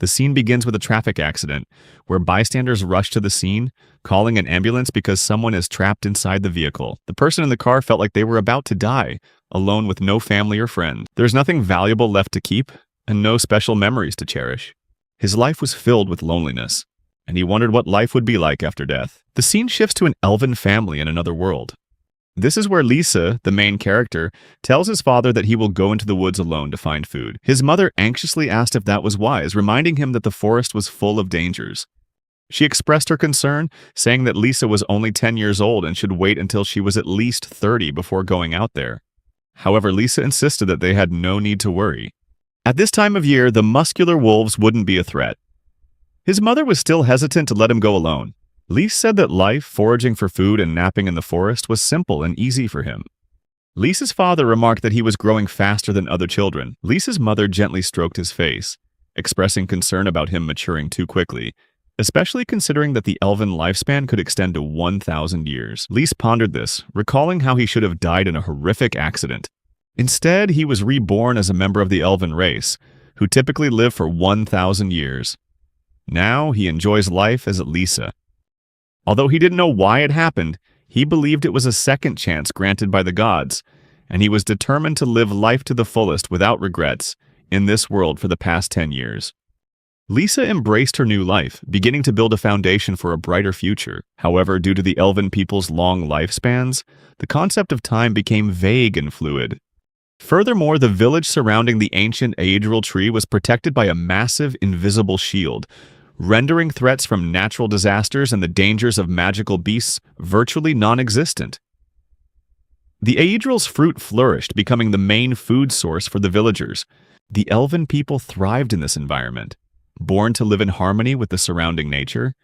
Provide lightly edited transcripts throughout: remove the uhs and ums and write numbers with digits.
The scene begins with a traffic accident, where bystanders rush to the scene, calling an ambulance because someone is trapped inside the vehicle. The person in the car felt like they were about to die, alone with no family or friends. There's nothing valuable left to keep, and no special memories to cherish. His life was filled with loneliness, and he wondered what life would be like after death. The scene shifts to an elven family in another world. This is where Lisa, the main character, tells his father that he will go into the woods alone to find food. His mother anxiously asked if that was wise, reminding him that the forest was full of dangers. She expressed her concern, saying that Lisa was only 10 years old and should wait until she was at least 30 before going out there. However, Lisa insisted that they had no need to worry. At this time of year, the muscular wolves wouldn't be a threat. His mother was still hesitant to let him go alone. Lisa said that life, foraging for food and napping in the forest, was simple and easy for him. Lisa's father remarked that he was growing faster than other children. Lisa's mother gently stroked his face, expressing concern about him maturing too quickly, especially considering that the elven lifespan could extend to 1,000 years. Lisa pondered this, recalling how he should have died in a horrific accident. Instead, he was reborn as a member of the elven race, who typically live for 1,000 years. Now, he enjoys life as Lisa. Although he didn't know why it happened, he believed it was a second chance granted by the gods, and he was determined to live life to the fullest without regrets in this world for the past 10 years. Lisa embraced her new life, beginning to build a foundation for a brighter future. However, due to the elven people's long lifespans, the concept of time became vague and fluid. Furthermore, the village surrounding the ancient Aedral tree was protected by a massive invisible shield, rendering threats from natural disasters and the dangers of magical beasts virtually non-existent. The Aedral's fruit flourished, becoming the main food source for the villagers. The elven people thrived in this environment, born to live in harmony with the surrounding nature.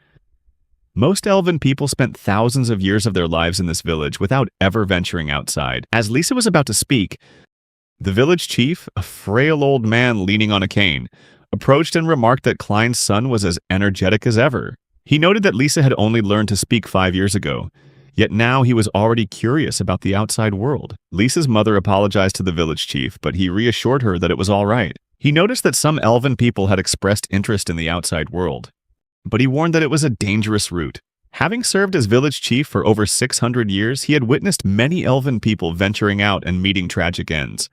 Most elven people spent thousands of years of their lives in this village without ever venturing outside. As Lisa was about to speak, the village chief, a frail old man leaning on a cane, approached and remarked that Klein's son was as energetic as ever. He noted that Lisa had only learned to speak 5 years ago, yet now he was already curious about the outside world. Lisa's mother apologized to the village chief, but he reassured her that it was all right. He noticed that some elven people had expressed interest in the outside world, but he warned that it was a dangerous route. Having served as village chief for over 600 years, he had witnessed many elven people venturing out and meeting tragic ends,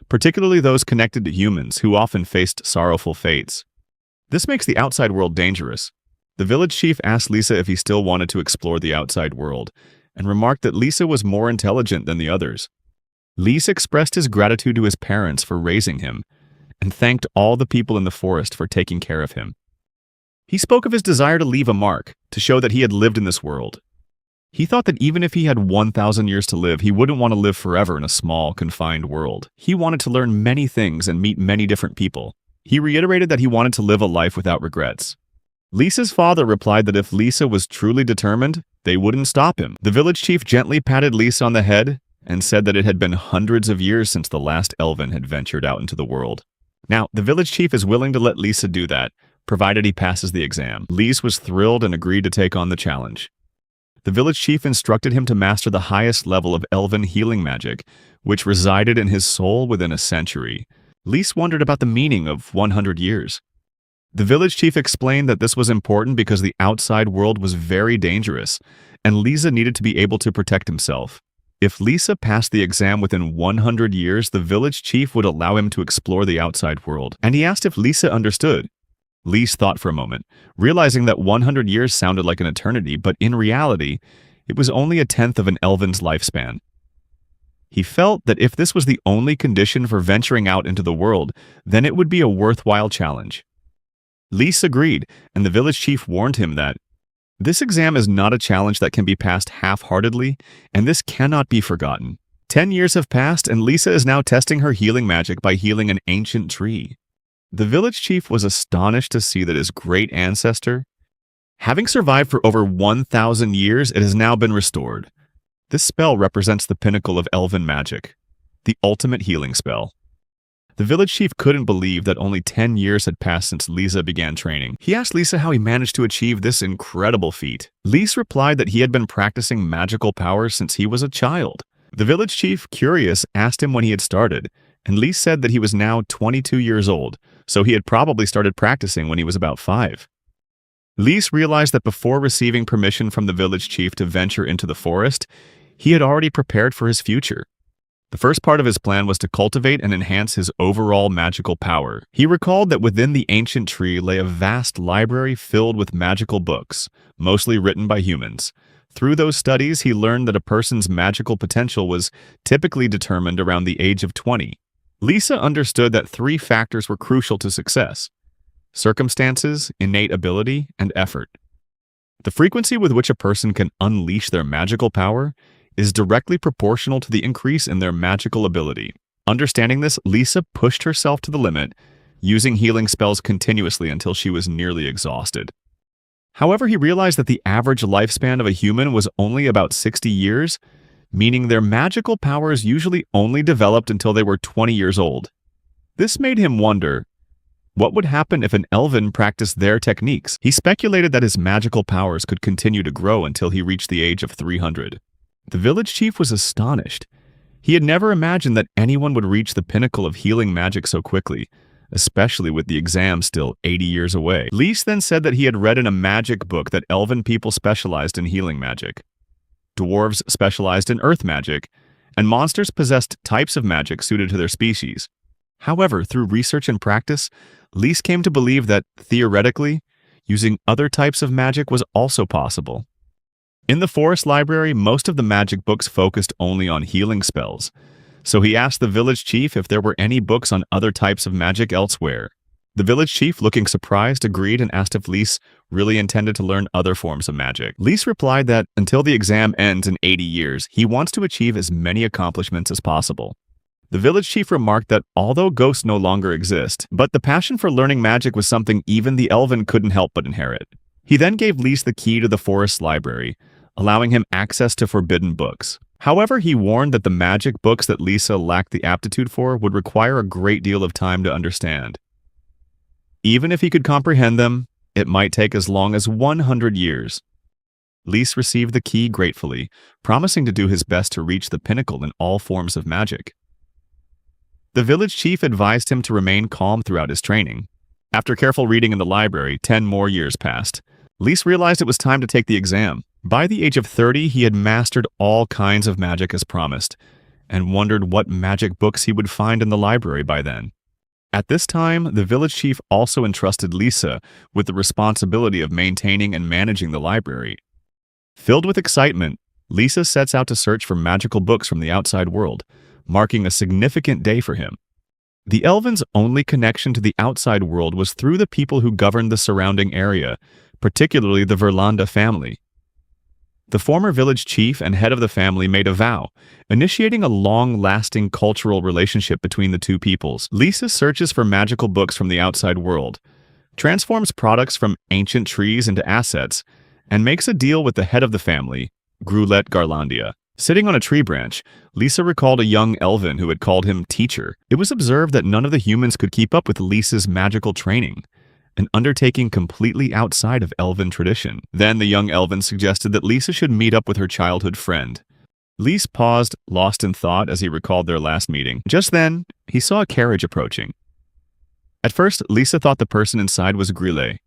particularly those connected to humans who often faced sorrowful fates. This makes the outside world dangerous. The village chief asked Lisa if he still wanted to explore the outside world, and remarked that Lisa was more intelligent than the others. Lisa expressed his gratitude to his parents for raising him, and thanked all the people in the forest for taking care of him. He spoke of his desire to leave a mark, to show that he had lived in this world. He thought that even if he had 1,000 years to live, he wouldn't want to live forever in a small, confined world. He wanted to learn many things and meet many different people. He reiterated that he wanted to live a life without regrets. Lisa's father replied that if Lisa was truly determined, they wouldn't stop him. The village chief gently patted Lisa on the head and said that it had been hundreds of years since the last elven had ventured out into the world. Now, the village chief is willing to let Lisa do that, provided he passes the exam. Lisa was thrilled and agreed to take on the challenge. The village chief instructed him to master the highest level of elven healing magic, which resided in his soul within a century. Lisa wondered about the meaning of 100 years. The village chief explained that this was important because the outside world was very dangerous, and Lisa needed to be able to protect himself. If Lisa passed the exam within 100 years, the village chief would allow him to explore the outside world, and he asked if Lisa understood. Lisa thought for a moment, realizing that 100 years sounded like an eternity, but in reality, it was only a tenth of an elven's lifespan. He felt that if this was the only condition for venturing out into the world, then it would be a worthwhile challenge. Lisa agreed, and the village chief warned him that this exam is not a challenge that can be passed half-heartedly, and this cannot be forgotten. 10 years have passed, and Lisa is now testing her healing magic by healing an ancient tree. The village chief was astonished to see that his great ancestor, having survived for over 1,000 years, it has now been restored. This spell represents the pinnacle of elven magic, the ultimate healing spell. The village chief couldn't believe that only 10 years had passed since Lisa began training. He asked Lisa how he managed to achieve this incredible feat. Lisa replied that he had been practicing magical powers since he was a child. The village chief, curious, asked him when he had started, and Lise said that he was now 22 years old, so he had probably started practicing when he was about 5. Lise realized that before receiving permission from the village chief to venture into the forest, he had already prepared for his future. The first part of his plan was to cultivate and enhance his overall magical power. He recalled that within the ancient tree lay a vast library filled with magical books, mostly written by humans. Through those studies, he learned that a person's magical potential was typically determined around the age of 20. Lisa understood that 3 factors were crucial to success: circumstances, innate ability, and effort. The frequency with which a person can unleash their magical power is directly proportional to the increase in their magical ability. Understanding this, Lisa pushed herself to the limit, using healing spells continuously until she was nearly exhausted. However, he realized that the average lifespan of a human was only about 60 years, meaning their magical powers usually only developed until they were 20 years old. This made him wonder, what would happen if an elven practiced their techniques? He speculated that his magical powers could continue to grow until he reached the age of 300. The village chief was astonished. He had never imagined that anyone would reach the pinnacle of healing magic so quickly, especially with the exam still 80 years away. Lise then said that he had read in a magic book that elven people specialized in healing magic. Dwarves specialized in earth magic, and monsters possessed types of magic suited to their species. However, through research and practice, Lise came to believe that, theoretically, using other types of magic was also possible. In the forest library, most of the magic books focused only on healing spells, so he asked the village chief if there were any books on other types of magic elsewhere. The village chief, looking surprised, agreed and asked if Lise really intended to learn other forms of magic. Lise replied that until the exam ends in 80 years, he wants to achieve as many accomplishments as possible. The village chief remarked that although ghosts no longer exist, but the passion for learning magic was something even the elven couldn't help but inherit. He then gave Lise the key to the forest library, allowing him access to forbidden books. However, he warned that the magic books that Lisa lacked the aptitude for would require a great deal of time to understand. Even if he could comprehend them, it might take as long as 100 years. Lise received the key gratefully, promising to do his best to reach the pinnacle in all forms of magic. The village chief advised him to remain calm throughout his training. After careful reading in the library, 10 more years passed. Lise realized it was time to take the exam. By the age of 30, he had mastered all kinds of magic as promised, and wondered what magic books he would find in the library by then. At this time, the village chief also entrusted Lisa with the responsibility of maintaining and managing the library. Filled with excitement, Lisa sets out to search for magical books from the outside world, marking a significant day for him. The elven's only connection to the outside world was through the people who governed the surrounding area, particularly the Verlanda family. The former village chief and head of the family made a vow, initiating a long-lasting cultural relationship between the two peoples. Lisa searches for magical books from the outside world, transforms products from ancient trees into assets, and makes a deal with the head of the family, Grulette Garlandia. Sitting on a tree branch, Lisa recalled a young elven who had called him teacher. It was observed that none of the humans could keep up with Lisa's magical training, an undertaking completely outside of elven tradition. Then the young elven suggested that Lisa should meet up with her childhood friend. Lise paused, lost in thought as he recalled their last meeting. Just then, he saw a carriage approaching. At first, Lisa thought the person inside was Grile,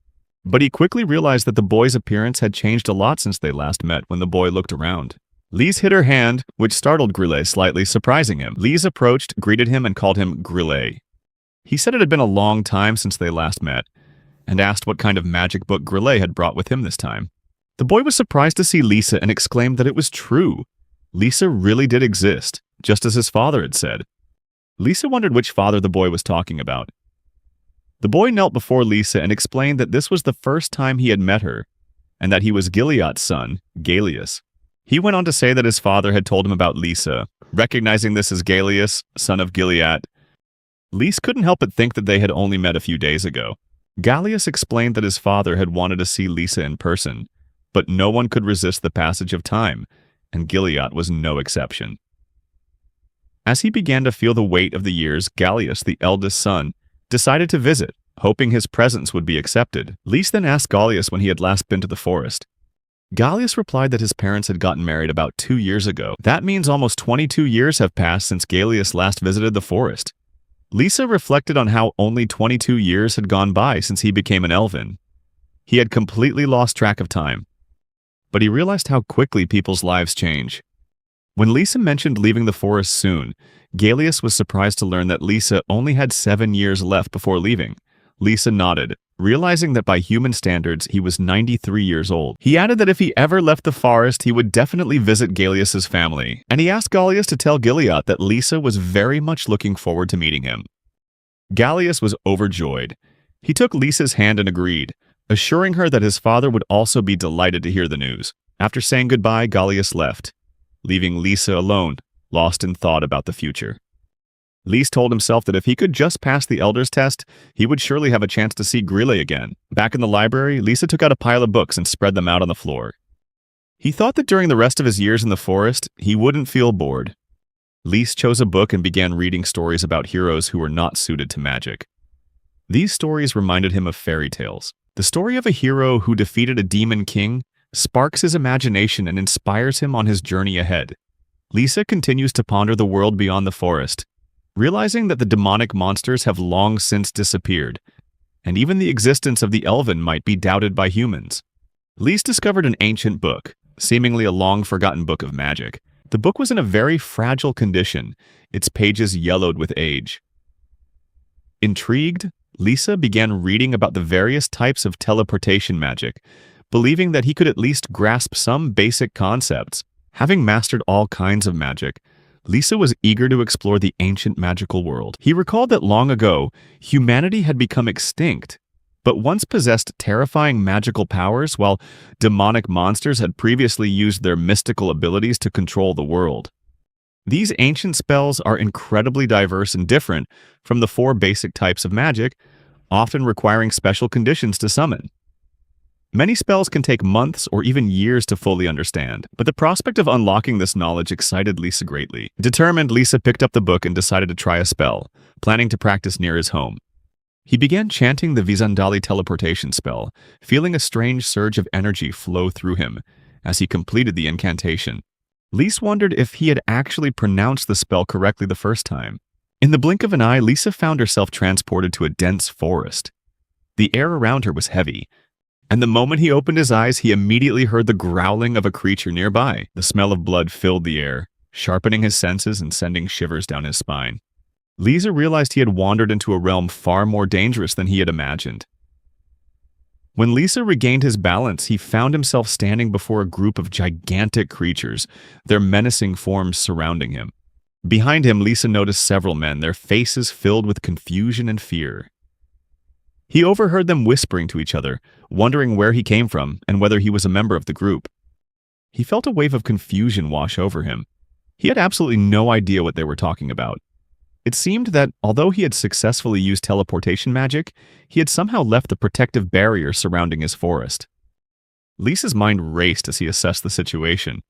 but he quickly realized that the boy's appearance had changed a lot since they last met when the boy looked around. Lise hid her hand, which startled Grile slightly, surprising him. Lise approached, greeted him, and called him Grile. He said it had been a long time since they last met, and asked what kind of magic book Grile had brought with him this time. The boy was surprised to see Lisa and exclaimed that it was true. Lisa really did exist, just as his father had said. Lisa wondered which father the boy was talking about. The boy knelt before Lisa and explained that this was the first time he had met her, and that he was Gilead's son, Galeus. He went on to say that his father had told him about Lisa. Recognizing this as Galeus, son of Gilead, Lise couldn't help but think that they had only met a few days ago. Galeus explained that his father had wanted to see Lisa in person, but no one could resist the passage of time, and Gilead was no exception. As he began to feel the weight of the years, Galeus, the eldest son, decided to visit, hoping his presence would be accepted. Lise then asked Galeus when he had last been to the forest. Galeus replied that his parents had gotten married about 2 years ago. That means almost 22 years have passed since Galeus last visited the forest. Lisa reflected on how only 22 years had gone by since he became an elven. He had completely lost track of time. But he realized how quickly people's lives change. When Lisa mentioned leaving the forest soon, Galeus was surprised to learn that Lisa only had 7 years left before leaving. Lisa nodded, realizing that by human standards he was 93 years old. He added that if he ever left the forest, he would definitely visit Galeus's family, and he asked Galeus to tell Gilead that Lisa was very much looking forward to meeting him. Galeus was overjoyed. He took Lisa's hand and agreed, assuring her that his father would also be delighted to hear the news. After saying goodbye, Galeus left, leaving Lisa alone, lost in thought about the future. Lise told himself that if he could just pass the Elder's test, he would surely have a chance to see Grile again. Back in the library, Lisa took out a pile of books and spread them out on the floor. He thought that during the rest of his years in the forest, he wouldn't feel bored. Lise chose a book and began reading stories about heroes who were not suited to magic. These stories reminded him of fairy tales. The story of a hero who defeated a demon king sparks his imagination and inspires him on his journey ahead. Lisa continues to ponder the world beyond the forest, realizing that the demonic monsters have long since disappeared, and even the existence of the elven might be doubted by humans. Lise discovered an ancient book, seemingly a long-forgotten book of magic. The book was in a very fragile condition, its pages yellowed with age. Intrigued, Lisa began reading about the various types of teleportation magic, believing that he could at least grasp some basic concepts. Having mastered all kinds of magic, Lisa was eager to explore the ancient magical world. He recalled that long ago, humanity had become extinct, but once possessed terrifying magical powers, while demonic monsters had previously used their mystical abilities to control the world. These ancient spells are incredibly diverse and different from the 4 basic types of magic, often requiring special conditions to summon. Many spells can take months or even years to fully understand, but the prospect of unlocking this knowledge excited Lisa greatly. Determined, Lisa picked up the book and decided to try a spell, planning to practice near his home. He began chanting the Vizandali teleportation spell, feeling a strange surge of energy flow through him as he completed the incantation. Lisa wondered if he had actually pronounced the spell correctly the first time. In the blink of an eye, Lisa found herself transported to a dense forest. The air around her was heavy, and the moment he opened his eyes, he immediately heard the growling of a creature nearby. The smell of blood filled the air, sharpening his senses and sending shivers down his spine. Lisa realized he had wandered into a realm far more dangerous than he had imagined. When Lisa regained his balance, he found himself standing before a group of gigantic creatures, their menacing forms surrounding him. Behind him, Lisa noticed several men, their faces filled with confusion and fear. He overheard them whispering to each other, wondering where he came from and whether he was a member of the group. He felt a wave of confusion wash over him. He had absolutely no idea what they were talking about. It seemed that, although he had successfully used teleportation magic, he had somehow left the protective barrier surrounding his forest. Lisa's mind raced as he assessed the situation.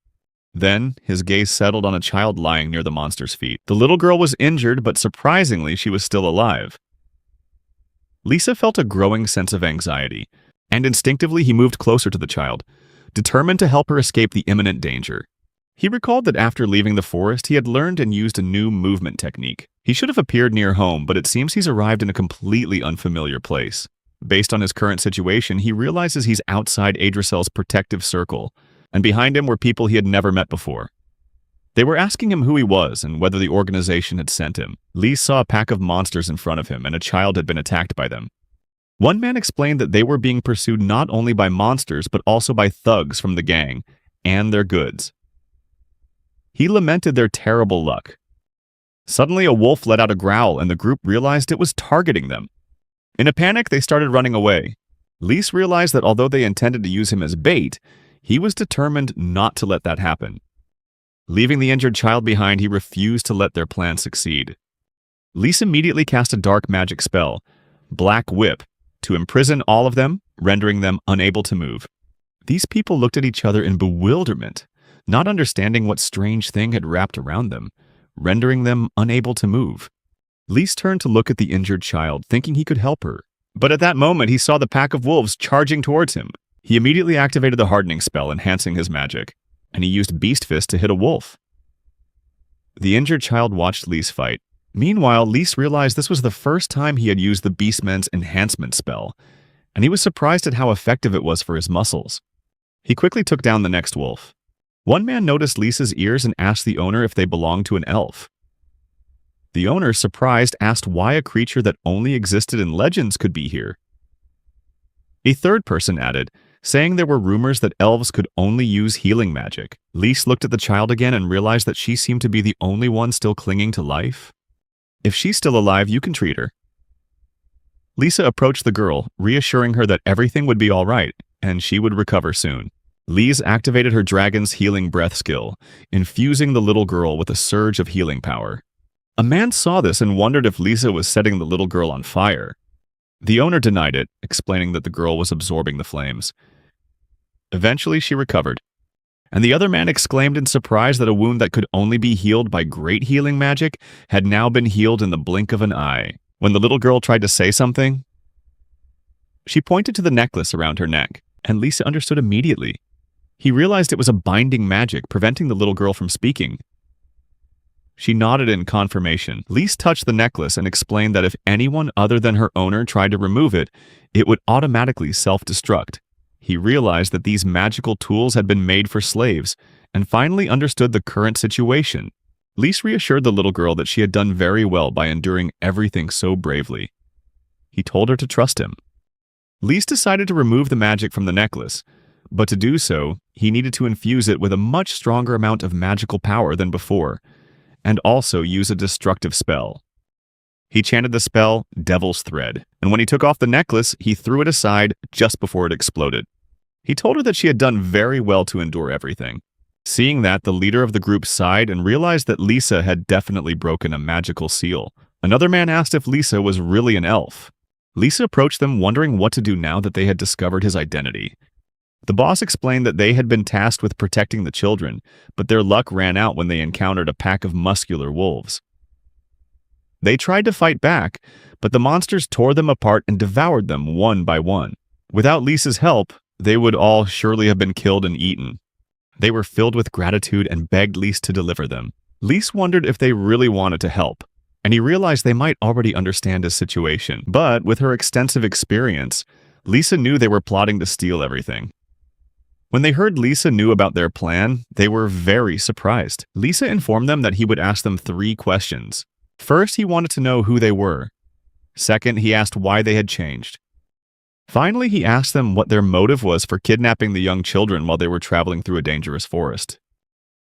Then, his gaze settled on a child lying near the monster's feet. The little girl was injured, but surprisingly, she was still alive. Lisa felt a growing sense of anxiety, and instinctively he moved closer to the child, determined to help her escape the imminent danger. He recalled that after leaving the forest, he had learned and used a new movement technique. He should have appeared near home, but it seems he's arrived in a completely unfamiliar place. Based on his current situation, he realizes he's outside Adrasel's protective circle, and behind him were people he had never met before. They were asking him who he was and whether the organization had sent him. Lee saw a pack of monsters in front of him, and a child had been attacked by them. One man explained that they were being pursued not only by monsters, but also by thugs from the gang and their goods. He lamented their terrible luck. Suddenly, a wolf let out a growl, and the group realized it was targeting them. In a panic, they started running away. Lise realized that although they intended to use him as bait, he was determined not to let that happen. Leaving the injured child behind, he refused to let their plan succeed. Lise immediately cast a dark magic spell, Black Whip, to imprison all of them, rendering them unable to move. These people looked at each other in bewilderment, not understanding what strange thing had wrapped around them, rendering them unable to move. Lise turned to look at the injured child, thinking he could help her. But at that moment, he saw the pack of wolves charging towards him. He immediately activated the hardening spell, enhancing his magic, and he used Beast Fist to hit a wolf. The injured child watched Lise fight, Meanwhile, Lise realized this was the first time he had used the Beastman's enhancement spell, and he was surprised at how effective it was for his muscles. He quickly took down the next wolf. One man noticed Lisa's ears and asked the owner if they belonged to an elf. The owner, surprised, asked why a creature that only existed in legends could be here. A third person added, saying there were rumors that elves could only use healing magic. Lise looked at the child again and realized that she seemed to be the only one still clinging to life. If she's still alive, you can treat her. Lisa approached the girl, reassuring her that everything would be all right, and she would recover soon. Lise activated her dragon's healing breath skill, infusing the little girl with a surge of healing power. A man saw this and wondered if Lisa was setting the little girl on fire. The owner denied it, explaining that the girl was absorbing the flames. Eventually, she recovered, and the other man exclaimed in surprise that a wound that could only be healed by great healing magic had now been healed in the blink of an eye. When the little girl tried to say something, she pointed to the necklace around her neck, and Lisa understood immediately. He realized it was a binding magic, preventing the little girl from speaking. She nodded in confirmation. Lise touched the necklace and explained that if anyone other than her owner tried to remove it, it would automatically self-destruct. He realized that these magical tools had been made for slaves, and finally understood the current situation. Lise reassured the little girl that she had done very well by enduring everything so bravely. He told her to trust him. Lise decided to remove the magic from the necklace, but to do so, he needed to infuse it with a much stronger amount of magical power than before, and also use a destructive spell. He chanted the spell, Devil's Thread, and when he took off the necklace, he threw it aside just before it exploded. He told her that she had done very well to endure everything. Seeing that, the leader of the group sighed and realized that Lisa had definitely broken a magical seal. Another man asked if Lisa was really an elf. Lisa approached them, wondering what to do now that they had discovered his identity. The boss explained that they had been tasked with protecting the children, but their luck ran out when they encountered a pack of muscular wolves. They tried to fight back, but the monsters tore them apart and devoured them one by one. Without Lisa's help, they would all surely have been killed and eaten. They were filled with gratitude and begged Lise to deliver them. Lise wondered if they really wanted to help, and he realized they might already understand his situation. But with her extensive experience, Lisa knew they were plotting to steal everything. When they heard Lisa knew about their plan, they were very surprised. Lisa informed them that he would ask them 3 questions. First, he wanted to know who they were. Second, he asked why they had changed. Finally, he asked them what their motive was for kidnapping the young children while they were traveling through a dangerous forest.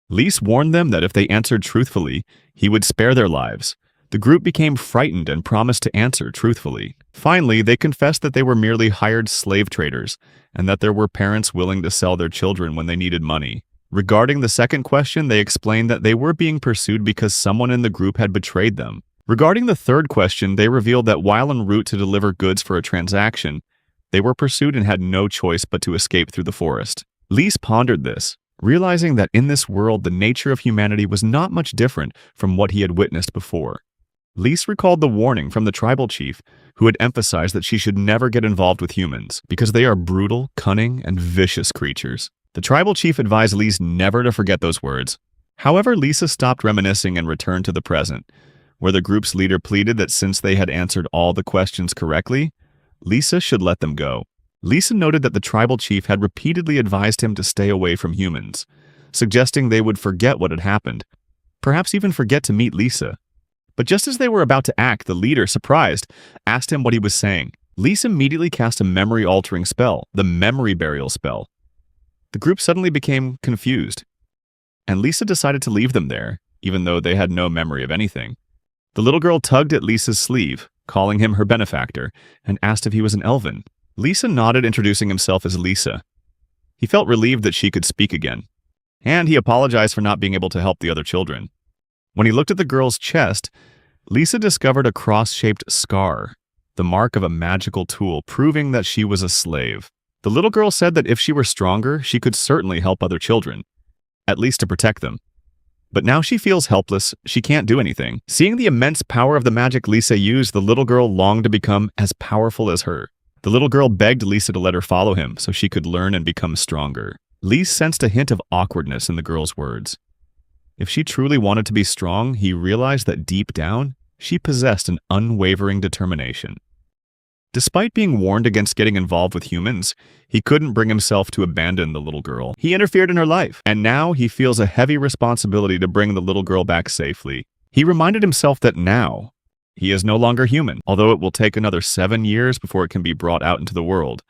Lise warned them that if they answered truthfully, he would spare their lives. The group became frightened and promised to answer truthfully. Finally, they confessed that they were merely hired slave traders, and that there were parents willing to sell their children when they needed money. Regarding the second question, they explained that they were being pursued because someone in the group had betrayed them. Regarding the third question, they revealed that while en route to deliver goods for a transaction, they were pursued and had no choice but to escape through the forest. Lise pondered this, realizing that in this world the nature of humanity was not much different from what he had witnessed before. Lise recalled the warning from the tribal chief, who had emphasized that she should never get involved with humans, because they are brutal, cunning, and vicious creatures. The tribal chief advised Lise never to forget those words. However, Lisa stopped reminiscing and returned to the present, where the group's leader pleaded that since they had answered all the questions correctly, Lisa should let them go. Lisa noted that the tribal chief had repeatedly advised him to stay away from humans, suggesting they would forget what had happened, perhaps even forget to meet Lisa. But just as they were about to act, the leader, surprised, asked him what he was saying. Lisa immediately cast a memory-altering spell, the memory burial spell. The group suddenly became confused, and Lisa decided to leave them there, even though they had no memory of anything. The little girl tugged at Lisa's sleeve, calling him her benefactor, and asked if he was an elven. Lisa nodded, introducing himself as Lisa. He felt relieved that she could speak again, and he apologized for not being able to help the other children. When he looked at the girl's chest, Lisa discovered a cross-shaped scar, the mark of a magical tool, proving that she was a slave. The little girl said that if she were stronger, she could certainly help other children, at least to protect them. But now she feels helpless, she can't do anything. Seeing the immense power of the magic Lisa used, the little girl longed to become as powerful as her. The little girl begged Lisa to let her follow him so she could learn and become stronger. Lisa sensed a hint of awkwardness in the girl's words. If she truly wanted to be strong, he realized that deep down, She possessed an unwavering determination. Despite being warned against getting involved with humans, he couldn't bring himself to abandon the little girl. He interfered in her life, and now he feels a heavy responsibility to bring the little girl back safely. He reminded himself that now, he is no longer human, although it will take another 7 years before it can be brought out into the world.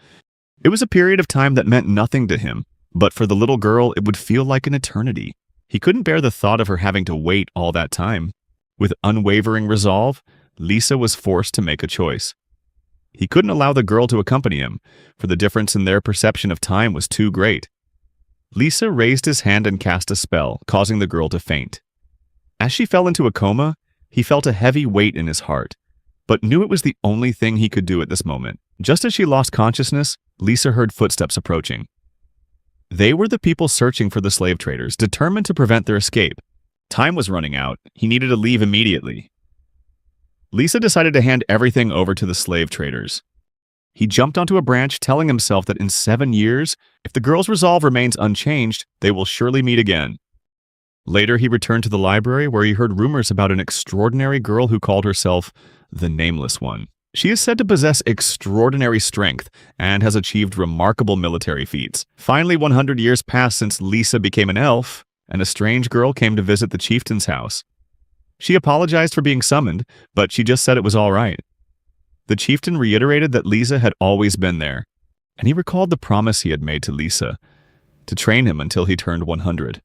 It was a period of time that meant nothing to him, but for the little girl, it would feel like an eternity. He couldn't bear the thought of her having to wait all that time. With unwavering resolve, Lisa was forced to make a choice. He couldn't allow the girl to accompany him, for the difference in their perception of time was too great. Lisa raised his hand and cast a spell, causing the girl to faint. As she fell into a coma, he felt a heavy weight in his heart, but knew it was the only thing he could do at this moment. Just as she lost consciousness, Lisa heard footsteps approaching. They were the people searching for the slave traders, determined to prevent their escape. Time was running out. He needed to leave immediately. Lisa decided to hand everything over to the slave traders. He jumped onto a branch, telling himself that in 7 years, if the girl's resolve remains unchanged, they will surely meet again. Later, he returned to the library where he heard rumors about an extraordinary girl who called herself the Nameless One. She is said to possess extraordinary strength and has achieved remarkable military feats. Finally, 100 years passed since Lisa became an elf, and a strange girl came to visit the chieftain's house. She apologized for being summoned, but she just said it was all right. The chieftain reiterated that Lisa had always been there, and he recalled the promise he had made to Lisa, to train him until he turned 100.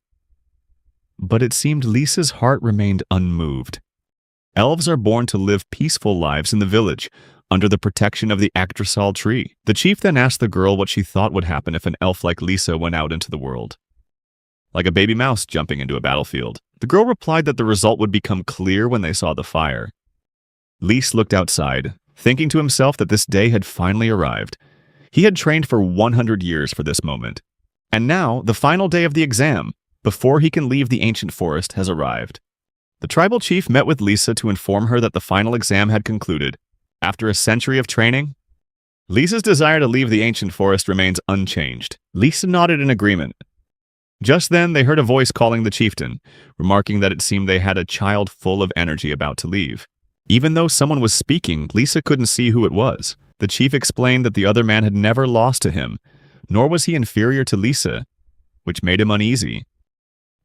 But it seemed Lisa's heart remained unmoved. Elves are born to live peaceful lives in the village, under the protection of the Yggdrasil tree. The chief then asked the girl what she thought would happen if an elf like Lisa went out into the world. Like a baby mouse jumping into a battlefield. The girl replied that the result would become clear when they saw the fire. Lise looked outside, thinking to himself that this day had finally arrived. He had trained for 100 years for this moment. And now, the final day of the exam, before he can leave the ancient forest, has arrived. The tribal chief met with Lisa to inform her that the final exam had concluded. After a century of training, Lisa's desire to leave the ancient forest remains unchanged. Lisa nodded in agreement. Just then, they heard a voice calling the chieftain, remarking that it seemed they had a child full of energy about to leave. Even though someone was speaking, Lisa couldn't see who it was. The chief explained that the other man had never lost to him, nor was he inferior to Lisa, which made him uneasy.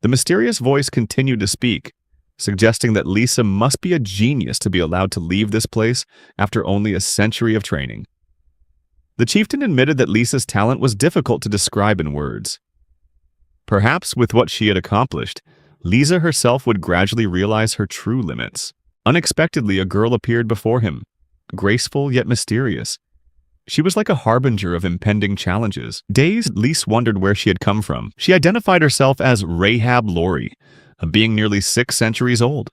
The mysterious voice continued to speak, suggesting that Lisa must be a genius to be allowed to leave this place after only a century of training. The chieftain admitted that Lisa's talent was difficult to describe in words. Perhaps with what she had accomplished, Lisa herself would gradually realize her true limits. Unexpectedly, a girl appeared before him, graceful yet mysterious. She was like a harbinger of impending challenges. Dazed, Lise wondered where she had come from. She identified herself as Rahab Lori, a being nearly 6 centuries old.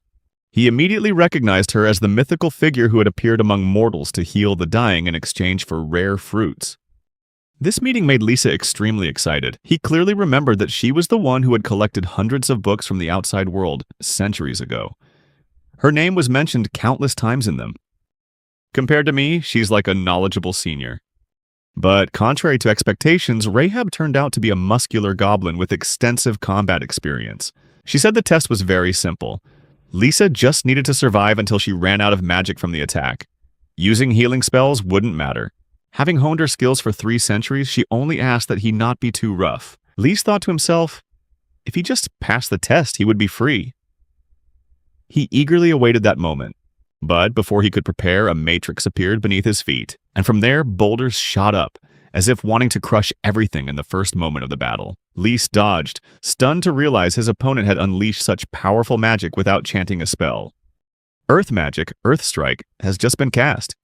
He immediately recognized her as the mythical figure who had appeared among mortals to heal the dying in exchange for rare fruits. This meeting made Lisa extremely excited. He clearly remembered that she was the one who had collected hundreds of books from the outside world centuries ago. Her name was mentioned countless times in them. Compared to me, she's like a knowledgeable senior. But contrary to expectations, Rahab turned out to be a muscular goblin with extensive combat experience. She said the test was very simple. Lisa just needed to survive until she ran out of magic from the attack. Using healing spells wouldn't matter. Having honed her skills for 3 centuries, she only asked that he not be too rough. Lise thought to himself, if he just passed the test, he would be free. He eagerly awaited that moment. But before he could prepare, a matrix appeared beneath his feet, and from there, boulders shot up, as if wanting to crush everything in the first moment of the battle. Lise dodged, stunned to realize his opponent had unleashed such powerful magic without chanting a spell. Earth magic, Earth Strike, has just been cast.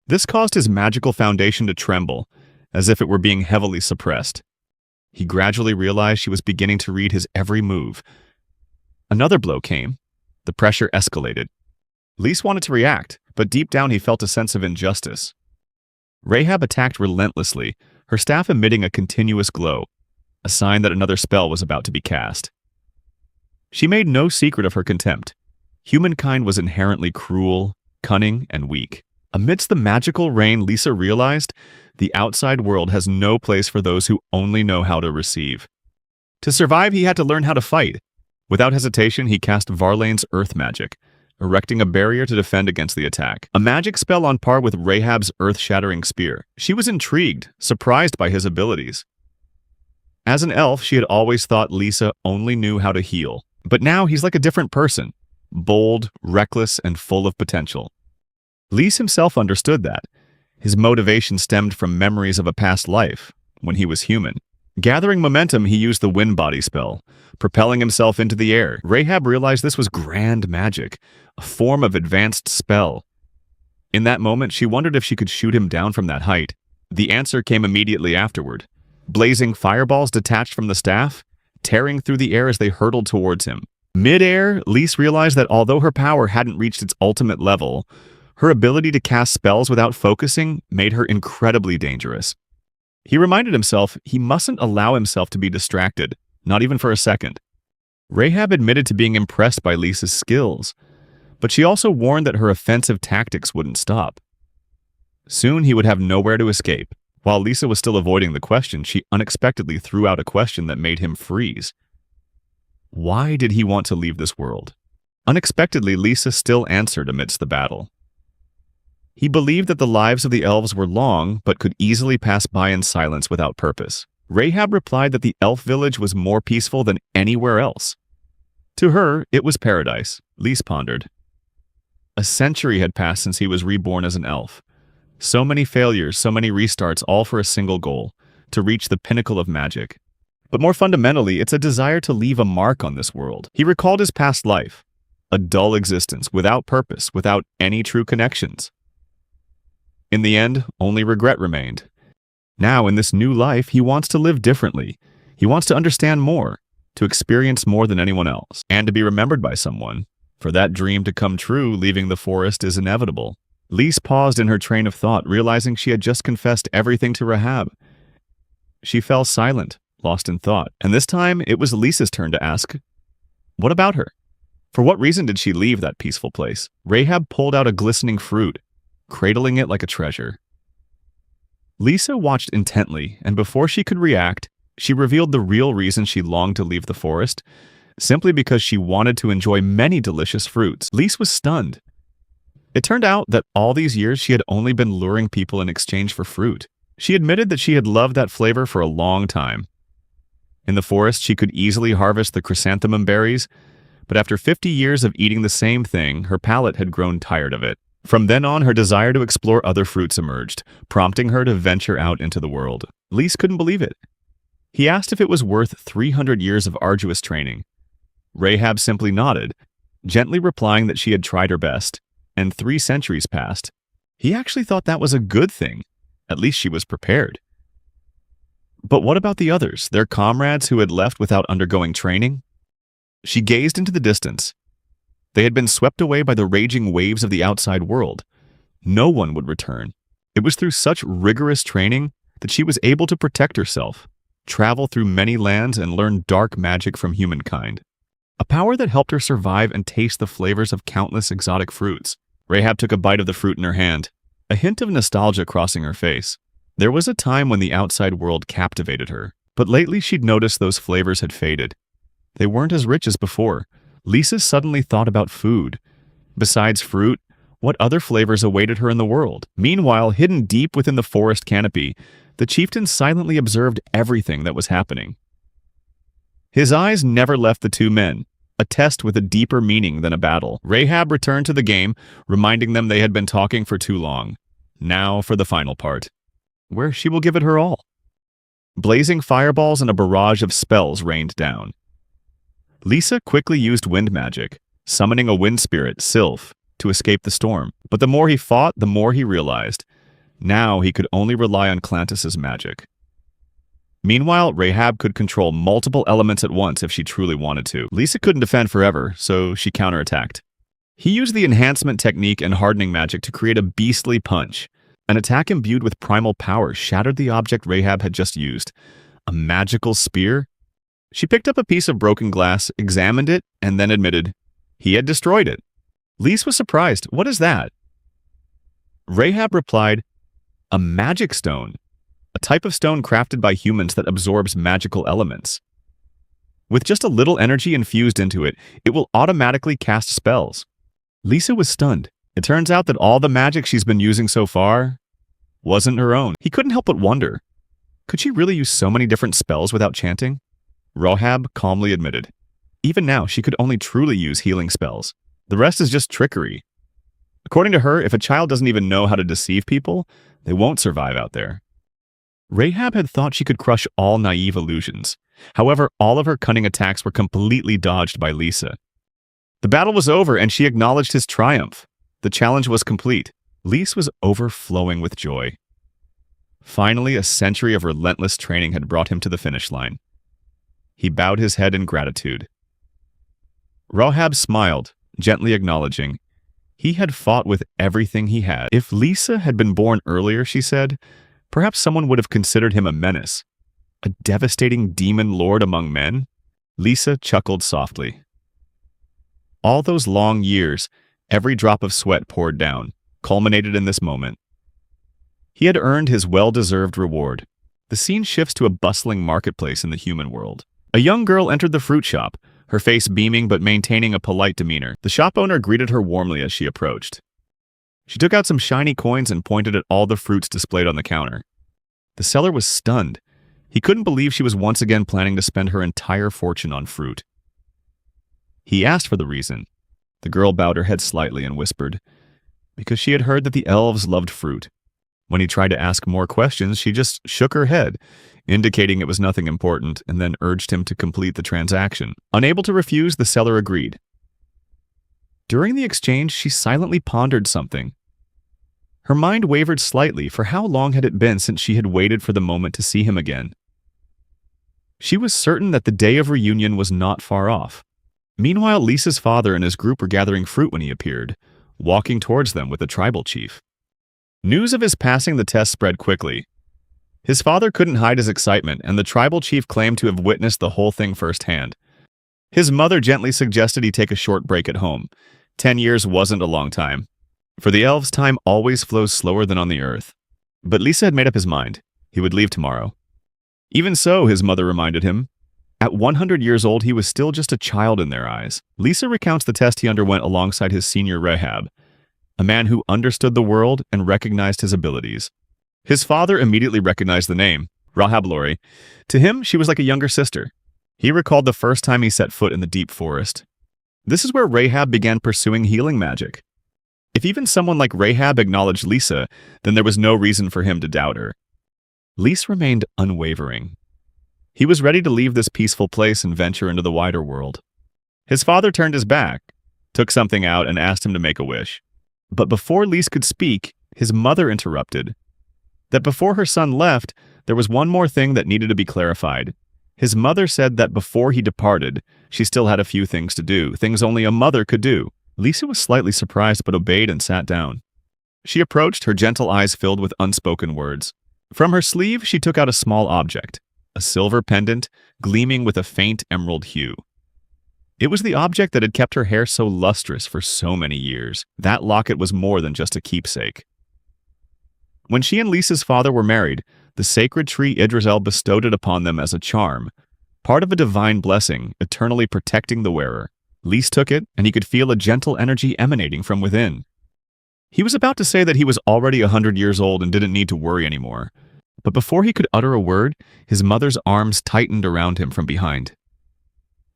This caused his magical foundation to tremble, as if it were being heavily suppressed. He gradually realized she was beginning to read his every move. Another blow came. The pressure escalated. Lise wanted to react, but deep down he felt a sense of injustice. Rahab attacked relentlessly, her staff emitting a continuous glow, a sign that another spell was about to be cast. She made no secret of her contempt. Humankind was inherently cruel, cunning, and weak. Amidst the magical rain, Lisa realized the outside world has no place for those who only know how to receive. To survive, he had to learn how to fight. Without hesitation, he cast Varlane's earth magic, erecting a barrier to defend against the attack. A magic spell on par with Rahab's earth-shattering spear. She was intrigued, surprised by his abilities. As an elf, she had always thought Lisa only knew how to heal. But now he's like a different person. Bold, reckless, and full of potential. Lise himself understood that. His motivation stemmed from memories of a past life, when he was human. Gathering momentum, he used the wind body spell, propelling himself into the air. Rahab realized this was grand magic, a form of advanced spell. In that moment, she wondered if she could shoot him down from that height. The answer came immediately afterward. Blazing fireballs detached from the staff, tearing through the air as they hurtled towards him. Mid-air, Lise realized that although her power hadn't reached its ultimate level, her ability to cast spells without focusing made her incredibly dangerous. He reminded himself he mustn't allow himself to be distracted, not even for a second. Rahab admitted to being impressed by Lisa's skills, but she also warned that her offensive tactics wouldn't stop. Soon he would have nowhere to escape. While Lisa was still avoiding the question, she unexpectedly threw out a question that made him freeze. Why did he want to leave this world? Unexpectedly, Lisa still answered amidst the battle. He believed that the lives of the elves were long, but could easily pass by in silence without purpose. Rahab replied that the elf village was more peaceful than anywhere else. To her, it was paradise, Lise pondered. A century had passed since he was reborn as an elf. So many failures, so many restarts, all for a single goal, to reach the pinnacle of magic. But more fundamentally, it's a desire to leave a mark on this world. He recalled his past life, a dull existence, without purpose, without any true connections. In the end, only regret remained. Now, in this new life, he wants to live differently. He wants to understand more, to experience more than anyone else, and to be remembered by someone. For that dream to come true, leaving the forest is inevitable. Lise paused in her train of thought, realizing she had just confessed everything to Rahab. She fell silent, lost in thought, and this time it was Lisa's turn to ask, what about her? For what reason did she leave that peaceful place? Rahab pulled out a glistening fruit, cradling it like a treasure. Lisa watched intently, and before she could react, she revealed the real reason she longed to leave the forest, simply because she wanted to enjoy many delicious fruits. Lise was stunned. It turned out that all these years she had only been luring people in exchange for fruit. She admitted that she had loved that flavor for a long time. In the forest, she could easily harvest the chrysanthemum berries, but after 50 years of eating the same thing, her palate had grown tired of it. From then on, her desire to explore other fruits emerged, prompting her to venture out into the world. Lise couldn't believe it. He asked if it was worth 300 years of arduous training. Rahab simply nodded, gently replying that she had tried her best, and 3 centuries passed. He actually thought that was a good thing. At least she was prepared. But what about the others, their comrades who had left without undergoing training? She gazed into the distance. They had been swept away by the raging waves of the outside world. No one would return. It was through such rigorous training that she was able to protect herself, travel through many lands, and learn dark magic from humankind. A power that helped her survive and taste the flavors of countless exotic fruits. Rahab took a bite of the fruit in her hand, a hint of nostalgia crossing her face. There was a time when the outside world captivated her, but lately she'd noticed those flavors had faded. They weren't as rich as before. Lisa suddenly thought about food. Besides fruit, what other flavors awaited her in the world? Meanwhile, hidden deep within the forest canopy, the chieftain silently observed everything that was happening. His eyes never left the 2 men, a test with a deeper meaning than a battle. Rahab returned to the game, reminding them they had been talking for too long. Now for the final part, where she will give it her all. Blazing fireballs and a barrage of spells rained down. Lisa quickly used wind magic, summoning a wind spirit, Sylph, to escape the storm. But the more he fought, the more he realized. Now he could only rely on Clantis's magic. Meanwhile, Rahab could control multiple elements at once if she truly wanted to. Lisa couldn't defend forever, so she counterattacked. He used the enhancement technique and hardening magic to create a beastly punch. An attack imbued with primal power shattered the object Rahab had just used. A magical spear? She picked up a piece of broken glass, examined it, and then admitted he had destroyed it. Lise was surprised. What is that? Rahab replied, a magic stone, a type of stone crafted by humans that absorbs magical elements. With just a little energy infused into it, it will automatically cast spells. Lisa was stunned. It turns out that all the magic she's been using so far wasn't her own. He couldn't help but wonder, could she really use so many different spells without chanting? Rahab calmly admitted. Even now, she could only truly use healing spells. The rest is just trickery. According to her, if a child doesn't even know how to deceive people, they won't survive out there. Rahab had thought she could crush all naive illusions. However, all of her cunning attacks were completely dodged by Lisa. The battle was over and she acknowledged his triumph. The challenge was complete. Lise was overflowing with joy. Finally, a century of relentless training had brought him to the finish line. He bowed his head in gratitude. Rahab smiled, gently acknowledging. He had fought with everything he had. If Lisa had been born earlier, she said, perhaps someone would have considered him a menace. A devastating demon lord among men? Lisa chuckled softly. All those long years, every drop of sweat poured down, culminated in this moment. He had earned his well-deserved reward. The scene shifts to a bustling marketplace in the human world. A young girl entered the fruit shop, her face beaming but maintaining a polite demeanor. The shop owner greeted her warmly as she approached. She took out some shiny coins and pointed at all the fruits displayed on the counter. The seller was stunned. He couldn't believe she was once again planning to spend her entire fortune on fruit. He asked for the reason. The girl bowed her head slightly and whispered, because she had heard that the elves loved fruit. When he tried to ask more questions, she just shook her head, indicating it was nothing important, and then urged him to complete the transaction. Unable to refuse, the seller agreed. During the exchange, she silently pondered something. Her mind wavered slightly, for how long had it been since she had waited for the moment to see him again? She was certain that the day of reunion was not far off. Meanwhile, Lisa's father and his group were gathering fruit when he appeared, walking towards them with the tribal chief. News of his passing the test spread quickly. His father couldn't hide his excitement, and the tribal chief claimed to have witnessed the whole thing firsthand. His mother gently suggested he take a short break at home. 10 years wasn't a long time. For the elves, time always flows slower than on the earth. But Lisa had made up his mind. He would leave tomorrow. Even so, his mother reminded him, at 100 years old, he was still just a child in their eyes. Lisa recounts the test he underwent alongside his senior Rahab, a man who understood the world and recognized his abilities. His father immediately recognized the name, Rahab Lori. To him, she was like a younger sister. He recalled the first time he set foot in the deep forest. This is where Rahab began pursuing healing magic. If even someone like Rahab acknowledged Lisa, then there was no reason for him to doubt her. Lisa remained unwavering. He was ready to leave this peaceful place and venture into the wider world. His father turned his back, took something out, and asked him to make a wish. But before Lise could speak, his mother interrupted. That before her son left, there was one more thing that needed to be clarified. His mother said that before he departed, she still had a few things to do, things only a mother could do. Lisa was slightly surprised but obeyed and sat down. She approached, her gentle eyes filled with unspoken words. From her sleeve, she took out a small object, a silver pendant, gleaming with a faint emerald hue. It was the object that had kept her hair so lustrous for so many years. That locket was more than just a keepsake. When she and Lisa's father were married, the sacred tree Idrizel bestowed it upon them as a charm, part of a divine blessing, eternally protecting the wearer. Lise took it, and he could feel a gentle energy emanating from within. He was about to say that he was already 100 years old and didn't need to worry anymore. But before he could utter a word, his mother's arms tightened around him from behind.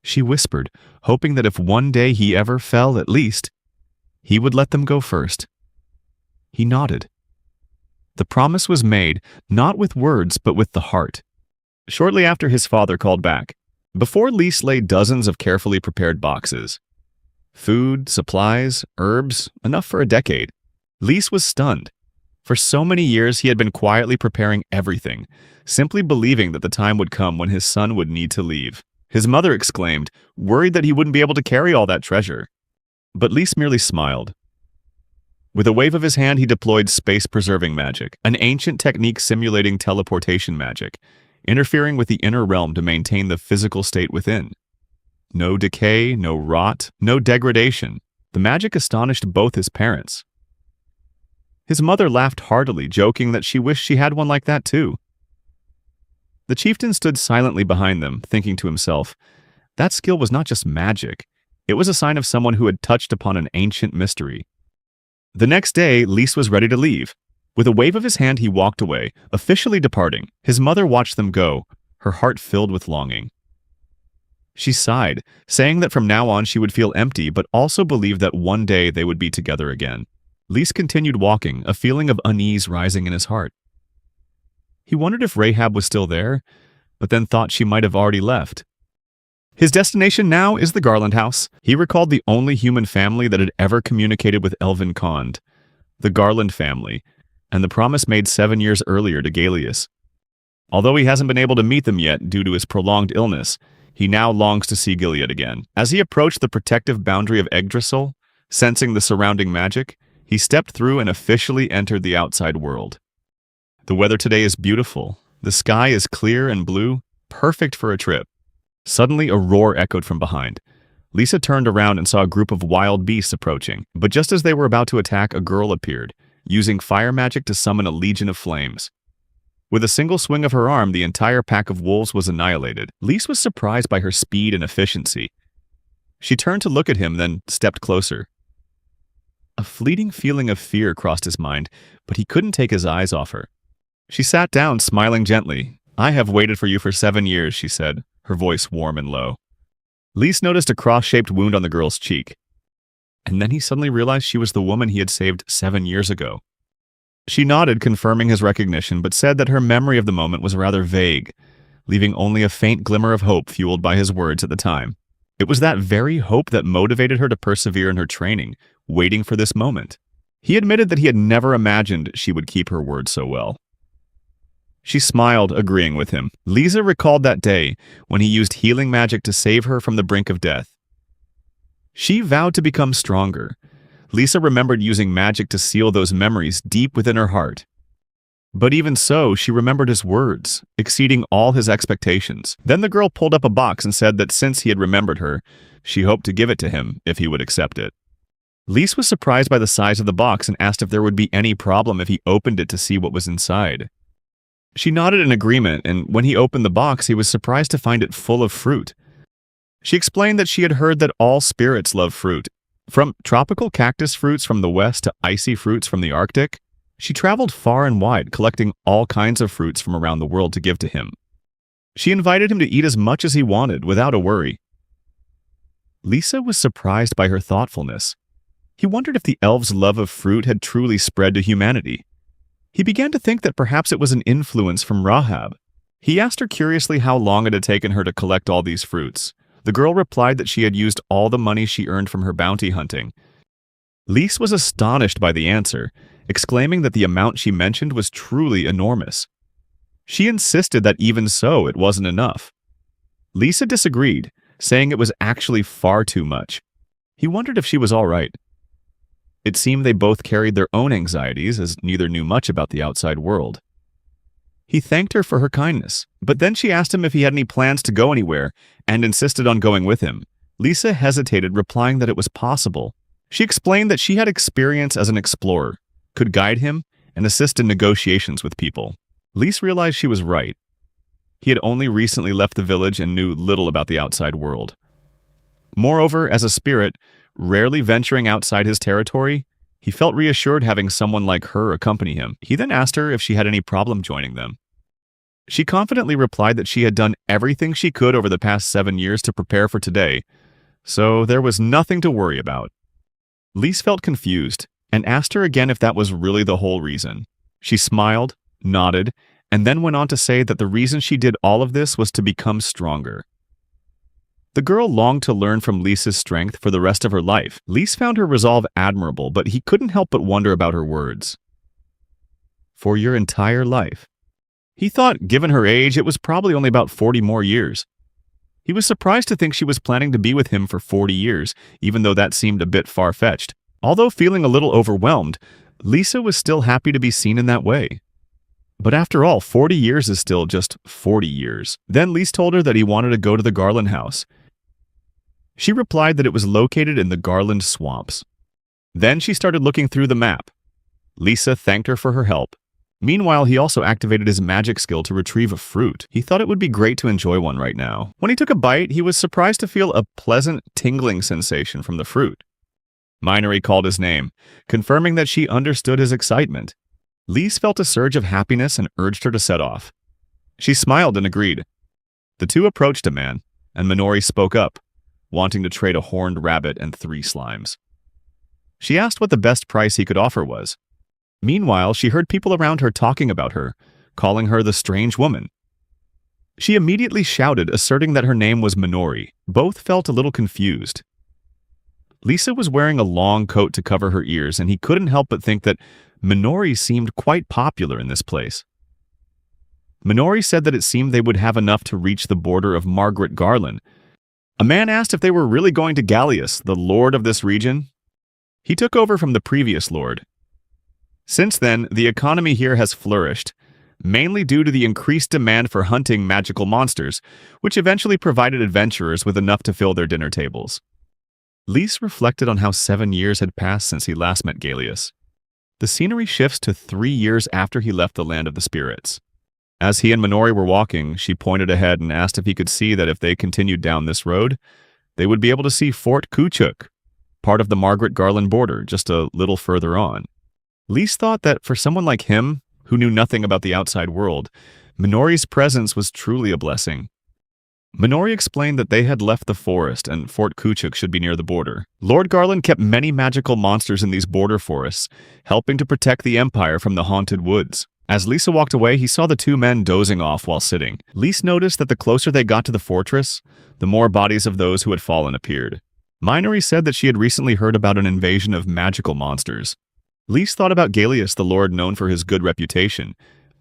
She whispered, hoping that if one day he ever fell, at least, he would let them go first. He nodded. The promise was made, not with words, but with the heart. Shortly after, his father called back. Before Lise lay dozens of carefully prepared boxes. Food, supplies, herbs, enough for a decade. Lise was stunned. For so many years, he had been quietly preparing everything, simply believing that the time would come when his son would need to leave. His mother exclaimed, worried that he wouldn't be able to carry all that treasure. But Lise merely smiled. With a wave of his hand, he deployed space-preserving magic, an ancient technique simulating teleportation magic, interfering with the inner realm to maintain the physical state within. No decay, no rot, no degradation. The magic astonished both his parents. His mother laughed heartily, joking that she wished she had one like that too. The chieftain stood silently behind them, thinking to himself, that skill was not just magic, It was a sign of someone who had touched upon an ancient mystery. The next day, Lise was ready to leave. With a wave of his hand, he walked away, officially departing. His mother watched them go, her heart filled with longing. She sighed, saying that from now on she would feel empty, but also believed that one day they would be together again. Lise continued walking, a feeling of unease rising in his heart. He wondered if Rahab was still there, but then thought she might have already left. His destination now is the Garland house. He recalled the only human family that had ever communicated with Elvin Kond, the Garland family, and the promise made 7 years earlier to Galeus. Although he hasn't been able to meet them yet due to his prolonged illness, he now longs to see Gilead again. As he approached the protective boundary of Yggdrasil, sensing the surrounding magic, he stepped through and officially entered the outside world. The weather today is beautiful. The sky is clear and blue, perfect for a trip. Suddenly, a roar echoed from behind. Lisa turned around and saw a group of wild beasts approaching, but just as they were about to attack, a girl appeared, using fire magic to summon a legion of flames. With a single swing of her arm, the entire pack of wolves was annihilated. Lise was surprised by her speed and efficiency. She turned to look at him, then stepped closer. A fleeting feeling of fear crossed his mind, but he couldn't take his eyes off her. She sat down, smiling gently. "I have waited for you for 7 years," she said, her voice warm and low. Lise noticed a cross-shaped wound on the girl's cheek. And then he suddenly realized she was the woman he had saved 7 years ago. She nodded, confirming his recognition, but said that her memory of the moment was rather vague, leaving only a faint glimmer of hope fueled by his words at the time. It was that very hope that motivated her to persevere in her training, waiting for this moment. He admitted that he had never imagined she would keep her word so well. She smiled, agreeing with him. Lisa recalled that day when he used healing magic to save her from the brink of death. She vowed to become stronger. Lisa remembered using magic to seal those memories deep within her heart. But even so, she remembered his words, exceeding all his expectations. Then the girl pulled up a box and said that since he had remembered her, she hoped to give it to him if he would accept it. Lise was surprised by the size of the box and asked if there would be any problem if he opened it to see what was inside. She nodded in agreement, and when he opened the box, he was surprised to find it full of fruit. She explained that she had heard that all spirits love fruit. From tropical cactus fruits from the west to icy fruits from the Arctic, she traveled far and wide, collecting all kinds of fruits from around the world to give to him. She invited him to eat as much as he wanted, without a worry. Lisa was surprised by her thoughtfulness. He wondered if the elves' love of fruit had truly spread to humanity. He began to think that perhaps it was an influence from Rahab. He asked her curiously how long it had taken her to collect all these fruits. The girl replied that she had used all the money she earned from her bounty hunting. Lise was astonished by the answer, exclaiming that the amount she mentioned was truly enormous. She insisted that even so, it wasn't enough. Lisa disagreed, saying it was actually far too much. He wondered if she was all right. It seemed they both carried their own anxieties, as neither knew much about the outside world. He thanked her for her kindness, but then she asked him if he had any plans to go anywhere, and insisted on going with him. Lisa hesitated, replying that it was possible. She explained that she had experience as an explorer, could guide him, and assist in negotiations with people. Lise realized she was right. He had only recently left the village and knew little about the outside world. Moreover, as a spirit, rarely venturing outside his territory, he felt reassured having someone like her accompany him. He then asked her if she had any problem joining them. She confidently replied that she had done everything she could over the past 7 years to prepare for today, so there was nothing to worry about. Lise felt confused and asked her again if that was really the whole reason. She smiled, nodded, and then went on to say that the reason she did all of this was to become stronger. The girl longed to learn from Lisa's strength for the rest of her life. Lise found her resolve admirable, but he couldn't help but wonder about her words. For your entire life. He thought, given her age, it was probably only about 40 more years. He was surprised to think she was planning to be with him for 40 years, even though that seemed a bit far-fetched. Although feeling a little overwhelmed, Lisa was still happy to be seen in that way. But after all, 40 years is still just 40 years. Then Lise told her that he wanted to go to the Garland house. She replied that it was located in the Garland swamps. Then she started looking through the map. Lisa thanked her for her help. Meanwhile, he also activated his magic skill to retrieve a fruit. He thought it would be great to enjoy one right now. When he took a bite, he was surprised to feel a pleasant, tingling sensation from the fruit. Minori called his name, confirming that she understood his excitement. Lise felt a surge of happiness and urged her to set off. She smiled and agreed. The two approached a man, and Minori spoke up, wanting to trade a horned rabbit and 3 slimes. She asked what the best price he could offer was. Meanwhile, she heard people around her talking about her, calling her the strange woman. She immediately shouted, asserting that her name was Minori. Both felt a little confused. Lisa was wearing a long coat to cover her ears, and he couldn't help but think that Minori seemed quite popular in this place. Minori said that it seemed they would have enough to reach the border of Margaret Garland. A man asked if they were really going to Gallius, the lord of this region. He took over from the previous lord. Since then, the economy here has flourished, mainly due to the increased demand for hunting magical monsters, which eventually provided adventurers with enough to fill their dinner tables. Lise reflected on how 7 years had passed since he last met Gallius. The scenery shifts to 3 years after he left the land of the spirits. As he and Minori were walking, she pointed ahead and asked if he could see that if they continued down this road, they would be able to see Fort Kuchuk, part of the Margaret Garland border, just a little further on. Lise thought that for someone like him, who knew nothing about the outside world, Minori's presence was truly a blessing. Minori explained that they had left the forest and Fort Kuchuk should be near the border. Lord Garland kept many magical monsters in these border forests, helping to protect the Empire from the haunted woods. As Lisa walked away, he saw the 2 men dozing off while sitting. Lise noticed that the closer they got to the fortress, the more bodies of those who had fallen appeared. Minori said that she had recently heard about an invasion of magical monsters. Lise thought about Gallius, the lord known for his good reputation,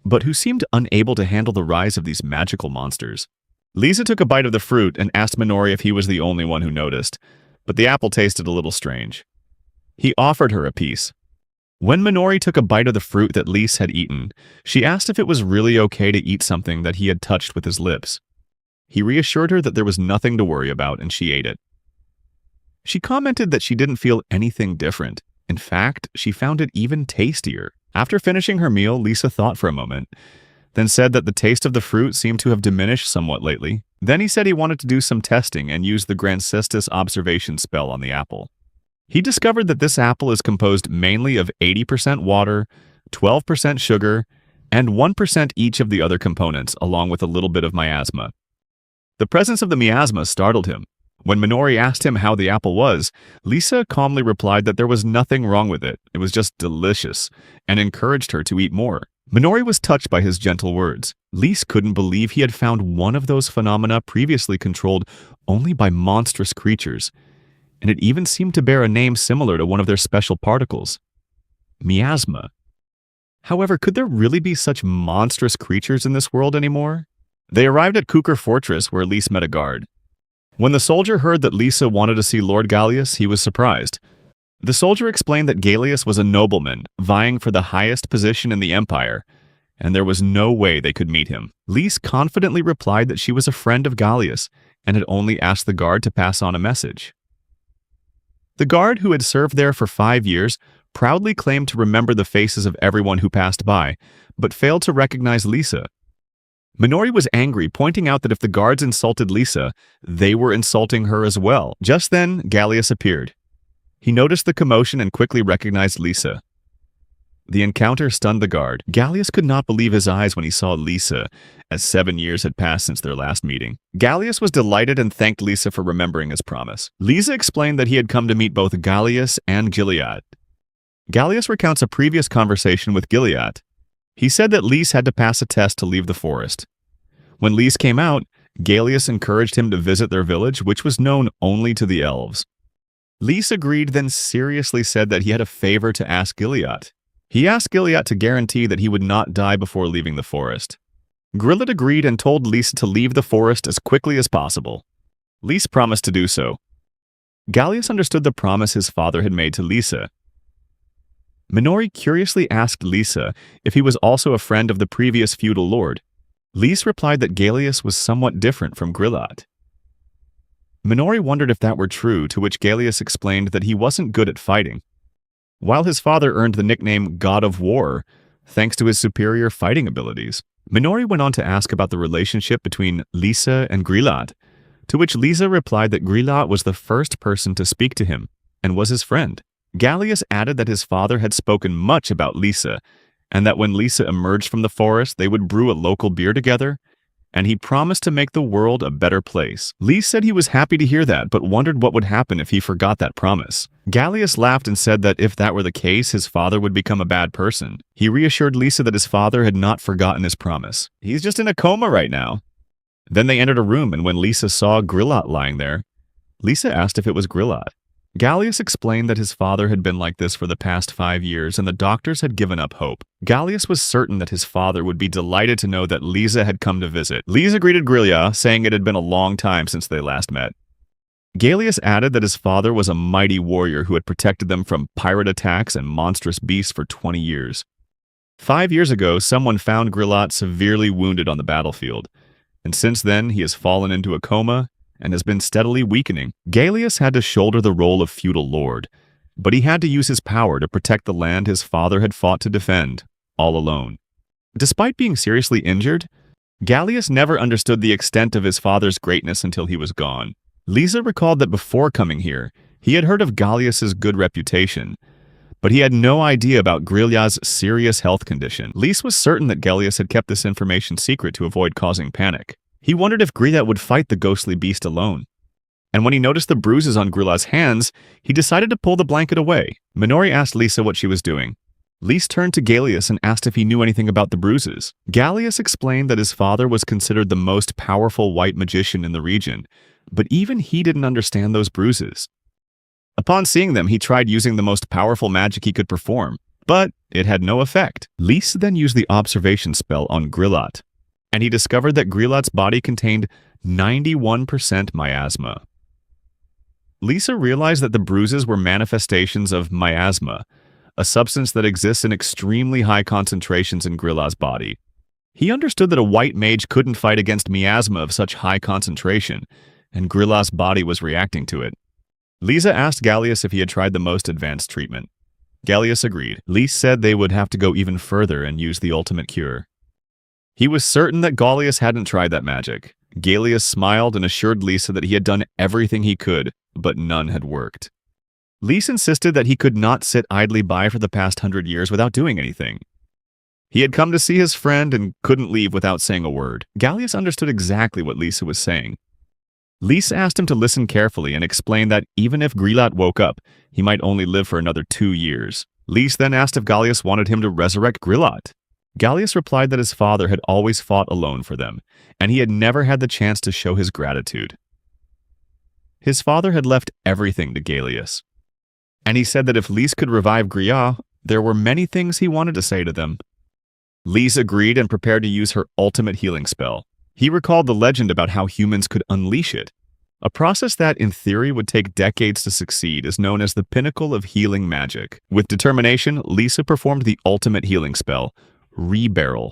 but who seemed unable to handle the rise of these magical monsters. Lisa took a bite of the fruit and asked Minori if he was the only one who noticed, but the apple tasted a little strange. He offered her a piece. When Minori took a bite of the fruit that Lise had eaten, she asked if it was really okay to eat something that he had touched with his lips. He reassured her that there was nothing to worry about, and she ate it. She commented that she didn't feel anything different. In fact, she found it even tastier. After finishing her meal, Lisa thought for a moment, then said that the taste of the fruit seemed to have diminished somewhat lately. Then he said he wanted to do some testing and use the Grancestus observation spell on the apple. He discovered that this apple is composed mainly of 80% water, 12% sugar, and 1% each of the other components, along with a little bit of miasma. The presence of the miasma startled him. When Minori asked him how the apple was, Lisa calmly replied that there was nothing wrong with it. It was just delicious, and encouraged her to eat more. Minori was touched by his gentle words. Lise couldn't believe he had found one of those phenomena previously controlled only by monstrous creatures, and it even seemed to bear a name similar to one of their special particles. Miasma. However, could there really be such monstrous creatures in this world anymore? They arrived at Kukur Fortress, where Lise met a guard. When the soldier heard that Lisa wanted to see Lord Gallius, he was surprised. The soldier explained that Gallius was a nobleman, vying for the highest position in the empire, and there was no way they could meet him. Lise confidently replied that she was a friend of Gallius, and had only asked the guard to pass on a message. The guard, who had served there for 5 years, proudly claimed to remember the faces of everyone who passed by, but failed to recognize Lisa. Minori was angry, pointing out that if the guards insulted Lisa, they were insulting her as well. Just then, Gallius appeared. He noticed the commotion and quickly recognized Lisa. The encounter stunned the guard. Gallius could not believe his eyes when he saw Lisa, as 7 years had passed since their last meeting. Gallius was delighted and thanked Lisa for remembering his promise. Lisa explained that he had come to meet both Gallius and Gilead. Gallius recounts a previous conversation with Gilead. He said that Lise had to pass a test to leave the forest. When Lise came out, Gallius encouraged him to visit their village, which was known only to the elves. Lise agreed, then seriously said that he had a favor to ask Gilead. He asked Gilead to guarantee that he would not die before leaving the forest. Gilead agreed and told Lise to leave the forest as quickly as possible. Lise promised to do so. Gallius understood the promise his father had made to Lisa. Minori curiously asked Lisa if he was also a friend of the previous feudal lord. Lise replied that Gallius was somewhat different from Gilead. Minori wondered if that were true, to which Gallius explained that he wasn't good at fighting. While his father earned the nickname God of War, thanks to his superior fighting abilities. Minori went on to ask about the relationship between Lisa and Grillat, to which Lisa replied that Grillat was the first person to speak to him and was his friend. Gallius added that his father had spoken much about Lisa, and that when Lisa emerged from the forest, they would brew a local beer together, and he promised to make the world a better place. Lee said he was happy to hear that, but wondered what would happen if he forgot that promise. Gallius laughed and said that if that were the case, his father would become a bad person. He reassured Lisa that his father had not forgotten his promise. He's just in a coma right now. Then they entered a room, and when Lisa saw Grillat lying there, Lisa asked if it was Grillat. Gallius explained that his father had been like this for the past 5 years, and the doctors had given up hope. Gallius was certain that his father would be delighted to know that Lisa had come to visit. Lisa greeted Grillat, saying it had been a long time since they last met. Gallius added that his father was a mighty warrior who had protected them from pirate attacks and monstrous beasts for 20 years. 5 years ago, someone found Grillat severely wounded on the battlefield, and since then he has fallen into a coma and has been steadily weakening. Gallius had to shoulder the role of feudal lord, but he had to use his power to protect the land his father had fought to defend, all alone. Despite being seriously injured, Gallius never understood the extent of his father's greatness until he was gone. Lisa recalled that before coming here, he had heard of Gallius's good reputation, but he had no idea about Grillat's serious health condition. Lisa was certain that Gallius had kept this information secret to avoid causing panic. He wondered if Grillat would fight the ghostly beast alone. And when he noticed the bruises on Grillat's hands, he decided to pull the blanket away. Minori asked Lisa what she was doing. Lisa turned to Gallius and asked if he knew anything about the bruises. Gallius explained that his father was considered the most powerful white magician in the region, but even he didn't understand those bruises. Upon seeing them, he tried using the most powerful magic he could perform, but it had no effect. Lisa then used the observation spell on Grillat, and he discovered that Grillat's body contained 91% miasma. Lisa realized that the bruises were manifestations of miasma, a substance that exists in extremely high concentrations in Grillat's body. He understood that a white mage couldn't fight against miasma of such high concentration, and Grillat's body was reacting to it. Lisa asked Gallius if he had tried the most advanced treatment. Gallius agreed. Lisa said they would have to go even further and use the ultimate cure. He was certain that Gallius hadn't tried that magic. Gallius smiled and assured Lisa that he had done everything he could, but none had worked. Lisa insisted that he could not sit idly by for the past 100 years without doing anything. He had come to see his friend and couldn't leave without saying a word. Gallius understood exactly what Lisa was saying. Lisa asked him to listen carefully and explained that even if Grillat woke up, he might only live for another 2 years. Lisa then asked if Gallius wanted him to resurrect Grillat. Gallius replied that his father had always fought alone for them, and he had never had the chance to show his gratitude. His father had left everything to Gallius, and he said that if Lisa could revive Grillat, there were many things he wanted to say to them. Lisa agreed and prepared to use her ultimate healing spell. He recalled the legend about how humans could unleash it. A process that, in theory, would take decades to succeed is known as the pinnacle of healing magic. With determination, Lisa performed the ultimate healing spell, Rebarrel.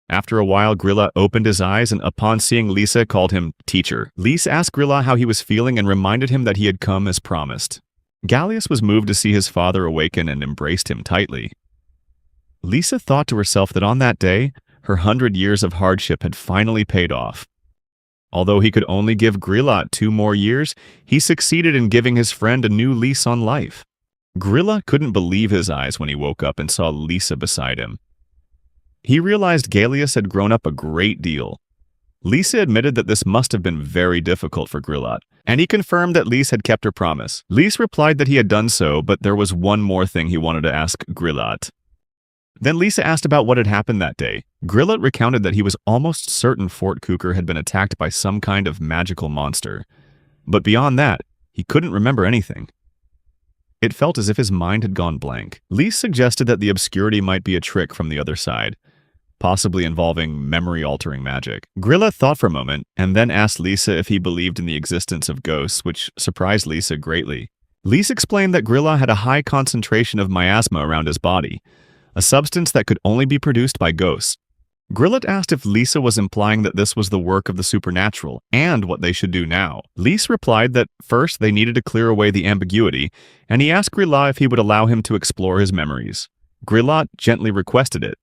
After a while, Grillat opened his eyes and, upon seeing Lisa, called him teacher. Lisa asked Grillat how he was feeling and reminded him that he had come as promised. Gallius was moved to see his father awaken and embraced him tightly. Lisa thought to herself that on that day, her 100 years of hardship had finally paid off. Although he could only give Grillat 2 more years, he succeeded in giving his friend a new lease on life. Grillat couldn't believe his eyes when he woke up and saw Lisa beside him. He realized Gallius had grown up a great deal. Lisa admitted that this must have been very difficult for Grillat, and he confirmed that Lisa had kept her promise. Lisa replied that he had done so, but there was one more thing he wanted to ask Grillat. Then Lisa asked about what had happened that day. Grillat recounted that he was almost certain Fort Kuker had been attacked by some kind of magical monster. But beyond that, he couldn't remember anything. It felt as if his mind had gone blank. Lisa suggested that the obscurity might be a trick from the other side, possibly involving memory-altering magic. Grillat thought for a moment, and then asked Lisa if he believed in the existence of ghosts, which surprised Lisa greatly. Lisa explained that Grillat had a high concentration of miasma around his body, a substance that could only be produced by ghosts. Grillat asked if Lisa was implying that this was the work of the supernatural, and what they should do now. Lisa replied that first they needed to clear away the ambiguity, and he asked Grillat if he would allow him to explore his memories. Grillat gently requested it,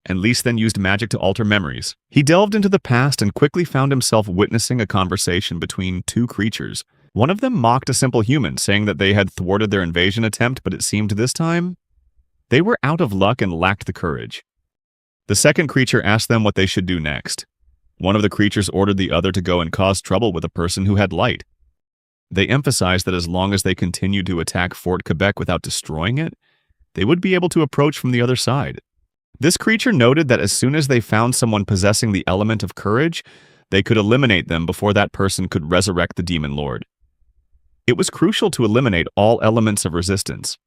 and Lys then used magic to alter memories. He delved into the past and quickly found himself witnessing a conversation between two creatures. One of them mocked a simple human, saying that they had thwarted their invasion attempt, but it seemed this time they were out of luck and lacked the courage. The second creature asked them what they should do next. One of the creatures ordered the other to go and cause trouble with a person who had light. They emphasized that as long as they continued to attack Fort Quebec without destroying it, they would be able to approach from the other side. This creature noted that as soon as they found someone possessing the element of courage, they could eliminate them before that person could resurrect the demon lord. It was crucial to eliminate all elements of resistance.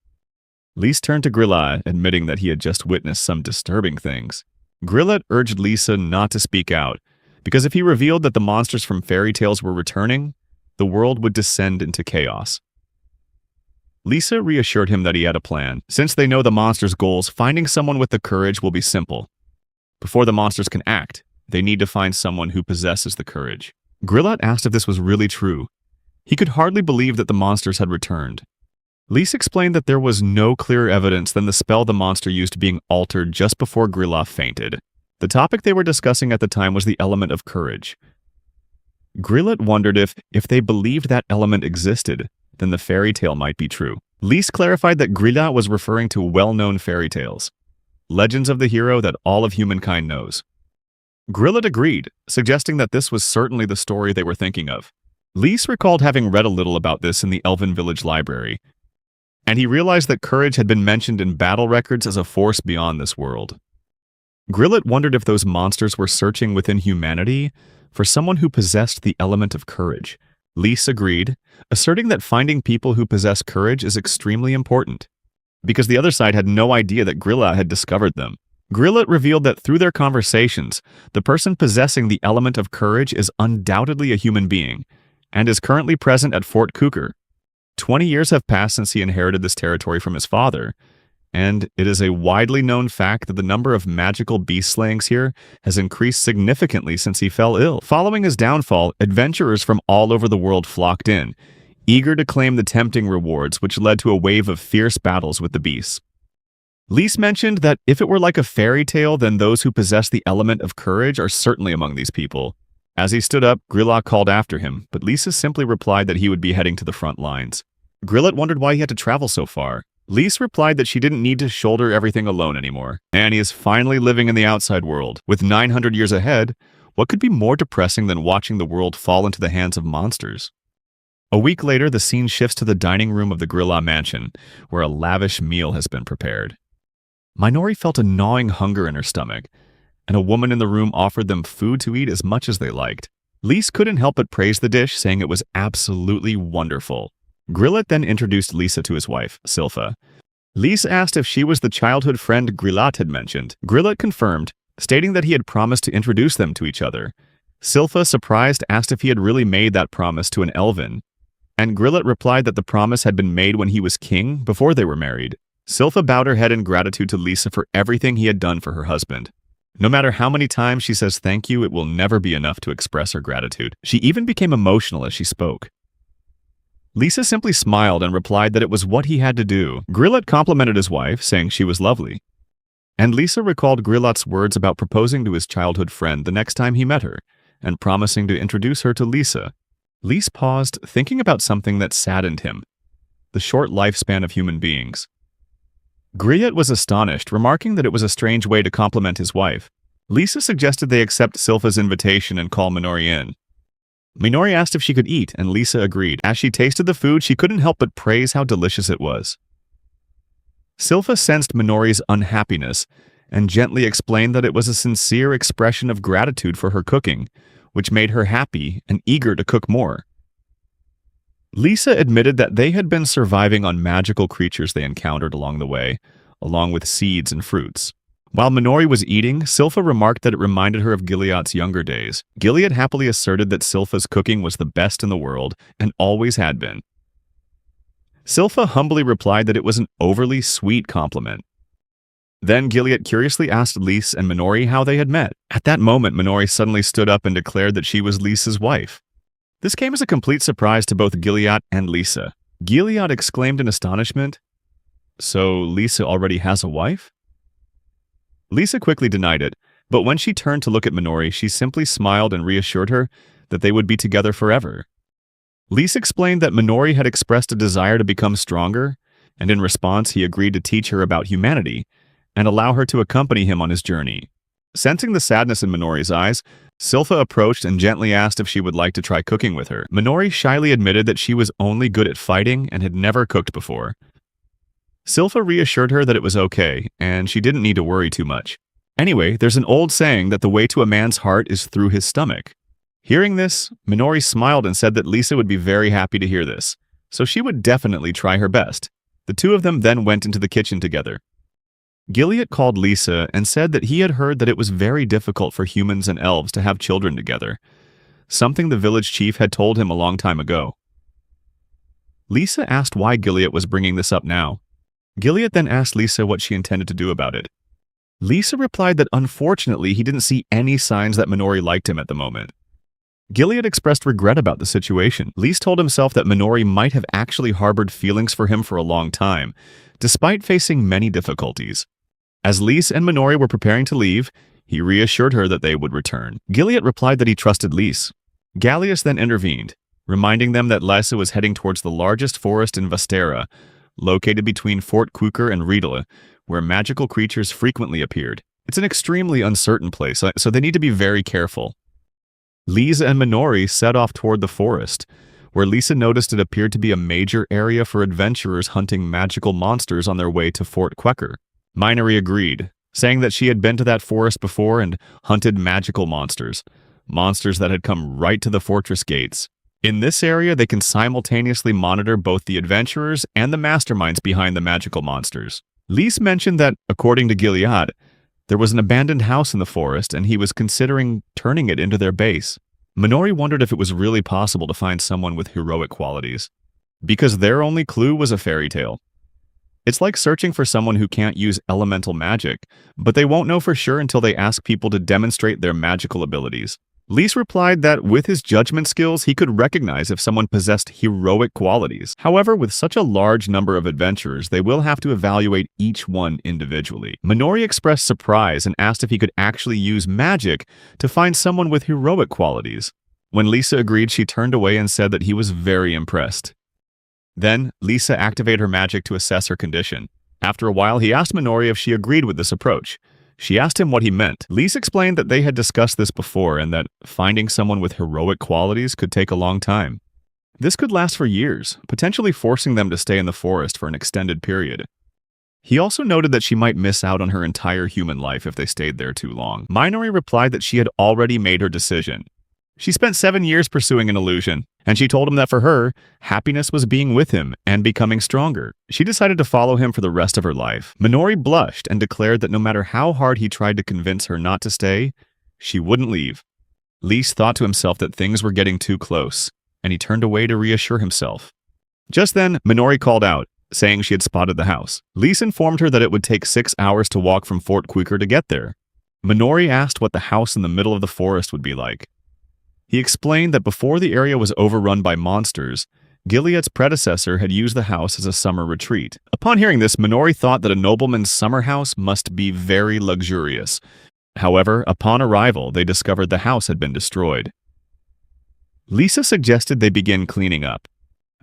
Lys turned to Grillat, admitting that he had just witnessed some disturbing things. Grillat urged Lisa not to speak out, because if he revealed that the monsters from fairy tales were returning, the world would descend into chaos. Lisa reassured him that he had a plan. Since they know the monsters' goals, finding someone with the courage will be simple. Before the monsters can act, they need to find someone who possesses the courage. Grillat asked if this was really true. He could hardly believe that the monsters had returned. Lys explained that there was no clearer evidence than the spell the monster used being altered just before Grillat fainted. The topic they were discussing at the time was the element of courage. Grillat wondered if they believed that element existed, then the fairy tale might be true. Lys clarified that Grillat was referring to well-known fairy tales, legends of the hero that all of humankind knows. Grillat agreed, suggesting that this was certainly the story they were thinking of. Lys recalled having read a little about this in the Elven Village library, and he realized that courage had been mentioned in battle records as a force beyond this world. Grillat wondered if those monsters were searching within humanity for someone who possessed the element of courage. Lys agreed, asserting that finding people who possess courage is extremely important, because the other side had no idea that Grillat had discovered them. Grillat revealed that through their conversations, the person possessing the element of courage is undoubtedly a human being, and is currently present at Fort Cougar. 20 years have passed since he inherited this territory from his father, and it is a widely known fact that the number of magical beast slayings here has increased significantly since he fell ill. Following his downfall, adventurers from all over the world flocked in, eager to claim the tempting rewards, which led to a wave of fierce battles with the beasts. Lys mentioned that if it were like a fairy tale, then those who possess the element of courage are certainly among these people. As he stood up, Grillat called after him, but Lisa simply replied that he would be heading to the front lines. Grillat wondered why he had to travel so far. Lys replied that she didn't need to shoulder everything alone anymore, and he is finally living in the outside world. With 900 years ahead, what could be more depressing than watching the world fall into the hands of monsters? A week later, the scene shifts to the dining room of the Grillat mansion, where a lavish meal has been prepared. Minori felt a gnawing hunger in her stomach, and a woman in the room offered them food to eat as much as they liked. Lys couldn't help but praise the dish, saying it was absolutely wonderful. Grillat then introduced Lisa to his wife, Silpha. Lys asked if she was the childhood friend Grillat had mentioned. Grillat confirmed, stating that he had promised to introduce them to each other. Silpha, surprised, asked if he had really made that promise to an elven, and Grillat replied that the promise had been made when he was king, before they were married. Silpha bowed her head in gratitude to Lisa for everything he had done for her husband. No matter how many times she says thank you, it will never be enough to express her gratitude. She even became emotional as she spoke. Lisa simply smiled and replied that it was what he had to do. Grillat complimented his wife, saying she was lovely. And Lisa recalled Grillat's words about proposing to his childhood friend the next time he met her, and promising to introduce her to Lisa. Lys paused, thinking about something that saddened him: the short lifespan of human beings. Grillat was astonished, remarking that it was a strange way to compliment his wife. Lisa suggested they accept Silpha's invitation and call Minori in. Minori asked if she could eat, and Lisa agreed. As she tasted the food, she couldn't help but praise how delicious it was. Silpha sensed Minori's unhappiness and gently explained that it was a sincere expression of gratitude for her cooking, which made her happy and eager to cook more. Lisa admitted that they had been surviving on magical creatures they encountered along the way, along with seeds and fruits. While Minori was eating, Silpha remarked that it reminded her of Gilead's younger days. Gilead happily asserted that Silpha's cooking was the best in the world, and always had been. Silpha humbly replied that it was an overly sweet compliment. Then Gilead curiously asked Lys and Minori how they had met. At that moment, Minori suddenly stood up and declared that she was Lisa's wife. This came as a complete surprise to both Gilead and Lisa. Gilead exclaimed in astonishment, So Lisa already has a wife? Lisa quickly denied it, but when she turned to look at Minori, she simply smiled and reassured her that they would be together forever. Lisa explained that Minori had expressed a desire to become stronger, and in response he agreed to teach her about humanity and allow her to accompany him on his journey. Sensing the sadness in Minori's eyes, Silpha approached and gently asked if she would like to try cooking with her. Minori shyly admitted that she was only good at fighting and had never cooked before. Silpha reassured her that it was okay, and she didn't need to worry too much. Anyway, there's an old saying that the way to a man's heart is through his stomach. Hearing this, Minori smiled and said that Lisa would be very happy to hear this, so she would definitely try her best. The two of them then went into the kitchen together. Gilead called Lisa and said that he had heard that it was very difficult for humans and elves to have children together, something the village chief had told him a long time ago. Lisa asked why Gilead was bringing this up now. Gilead then asked Lisa what she intended to do about it. Lisa replied that unfortunately he didn't see any signs that Minori liked him at the moment. Gilead expressed regret about the situation. Lise told himself that Minori might have actually harbored feelings for him for a long time, despite facing many difficulties. As Lise and Minori were preparing to leave, he reassured her that they would return. Gilead replied that he trusted Lise. Gallius then intervened, reminding them that Lisa was heading towards the largest forest in Vastera, located between Fort Quuker and Riedele, where magical creatures frequently appeared. It's an extremely uncertain place, so they need to be very careful. Lisa and Minori set off toward the forest, where Lisa noticed it appeared to be a major area for adventurers hunting magical monsters on their way to Fort Quuker. Minori agreed, saying that she had been to that forest before and hunted magical monsters that had come right to the fortress gates. In this area, they can simultaneously monitor both the adventurers and the masterminds behind the magical monsters. Lise mentioned that, according to Gilead, there was an abandoned house in the forest and he was considering turning it into their base. Minori wondered if it was really possible to find someone with heroic qualities, because their only clue was a fairy tale. It's like searching for someone who can't use elemental magic, but they won't know for sure until they ask people to demonstrate their magical abilities. Lise replied that with his judgment skills, he could recognize if someone possessed heroic qualities. However, with such a large number of adventurers, they will have to evaluate each one individually. Minori expressed surprise and asked if he could actually use magic to find someone with heroic qualities. When Lisa agreed, she turned away and said that he was very impressed. Then, Lisa activated her magic to assess her condition. After a while, he asked Minori if she agreed with this approach. She asked him what he meant. Lise explained that they had discussed this before and that finding someone with heroic qualities could take a long time. This could last for years, potentially forcing them to stay in the forest for an extended period. He also noted that she might miss out on her entire human life if they stayed there too long. Minori replied that she had already made her decision. She spent 7 years pursuing an illusion, and she told him that for her, happiness was being with him and becoming stronger. She decided to follow him for the rest of her life. Minori blushed and declared that no matter how hard he tried to convince her not to stay, she wouldn't leave. Lise thought to himself that things were getting too close, and he turned away to reassure himself. Just then, Minori called out, saying she had spotted the house. Lise informed her that it would take 6 hours to walk from Fort Quuker to get there. Minori asked what the house in the middle of the forest would be like. He explained that before the area was overrun by monsters, Gilead's predecessor had used the house as a summer retreat. Upon hearing this, Minori thought that a nobleman's summer house must be very luxurious. However, upon arrival, they discovered the house had been destroyed. Lisa suggested they begin cleaning up.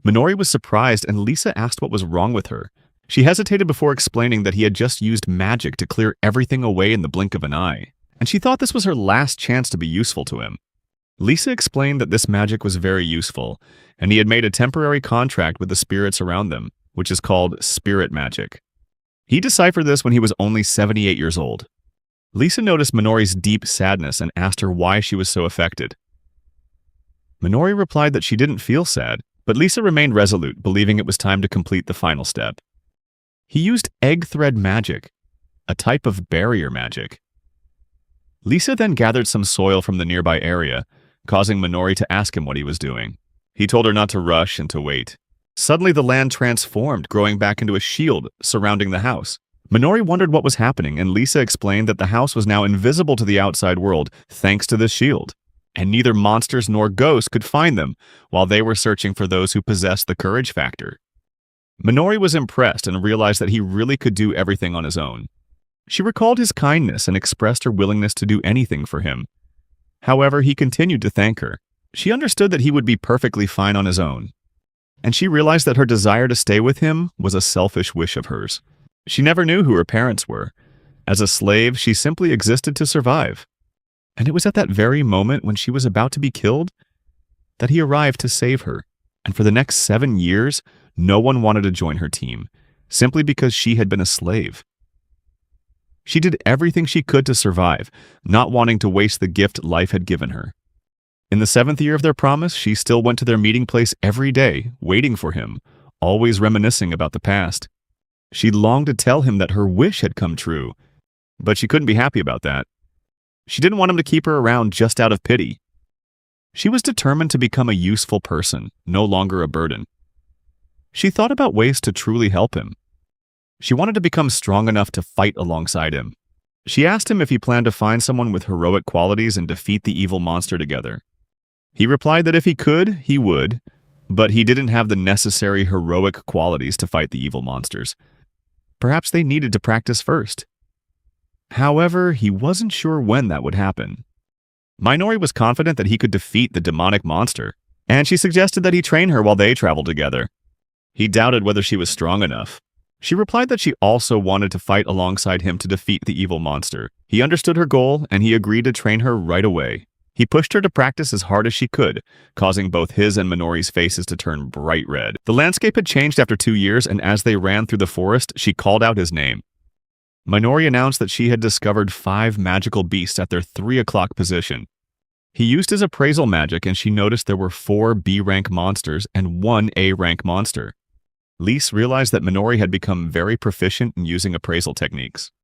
Minori was surprised, and Lisa asked what was wrong with her. She hesitated before explaining that he had just used magic to clear everything away in the blink of an eye, and she thought this was her last chance to be useful to him. Lisa explained that this magic was very useful, and he had made a temporary contract with the spirits around them, which is called spirit magic. He deciphered this when he was only 78 years old. Lisa noticed Minori's deep sadness and asked her why she was so affected. Minori replied that she didn't feel sad, but Lisa remained resolute, believing it was time to complete the final step. He used egg thread magic, a type of barrier magic. Lisa then gathered some soil from the nearby area, causing Minori to ask him what he was doing. He told her not to rush and to wait. Suddenly the land transformed, growing back into a shield surrounding the house. Minori wondered what was happening, and Lisa explained that the house was now invisible to the outside world thanks to this shield, and neither monsters nor ghosts could find them while they were searching for those who possessed the courage factor. Minori was impressed and realized that he really could do everything on his own. She recalled his kindness and expressed her willingness to do anything for him. However, he continued to thank her. She understood that he would be perfectly fine on his own, and she realized that her desire to stay with him was a selfish wish of hers. She never knew who her parents were. As a slave, she simply existed to survive. And it was at that very moment when she was about to be killed that he arrived to save her. And for the next 7 years, no one wanted to join her team, simply because she had been a slave. She did everything she could to survive, not wanting to waste the gift life had given her. In the 7th year of their promise, she still went to their meeting place every day, waiting for him, always reminiscing about the past. She longed to tell him that her wish had come true, but she couldn't be happy about that. She didn't want him to keep her around just out of pity. She was determined to become a useful person, no longer a burden. She thought about ways to truly help him. She wanted to become strong enough to fight alongside him. She asked him if he planned to find someone with heroic qualities and defeat the evil monster together. He replied that if he could, he would, but he didn't have the necessary heroic qualities to fight the evil monsters. Perhaps they needed to practice first. However, he wasn't sure when that would happen. Minori was confident that he could defeat the demonic monster, and she suggested that he train her while they traveled together. He doubted whether she was strong enough. She replied that she also wanted to fight alongside him to defeat the evil monster. He understood her goal, and he agreed to train her right away. He pushed her to practice as hard as she could, causing both his and Minori's faces to turn bright red. The landscape had changed after 2 years, and as they ran through the forest, she called out his name. Minori announced that she had discovered 5 magical beasts at their 3 o'clock position. He used his appraisal magic, and she noticed there were 4 B-rank monsters and 1 A-rank monster. Lise realized that Minori had become very proficient in using appraisal techniques.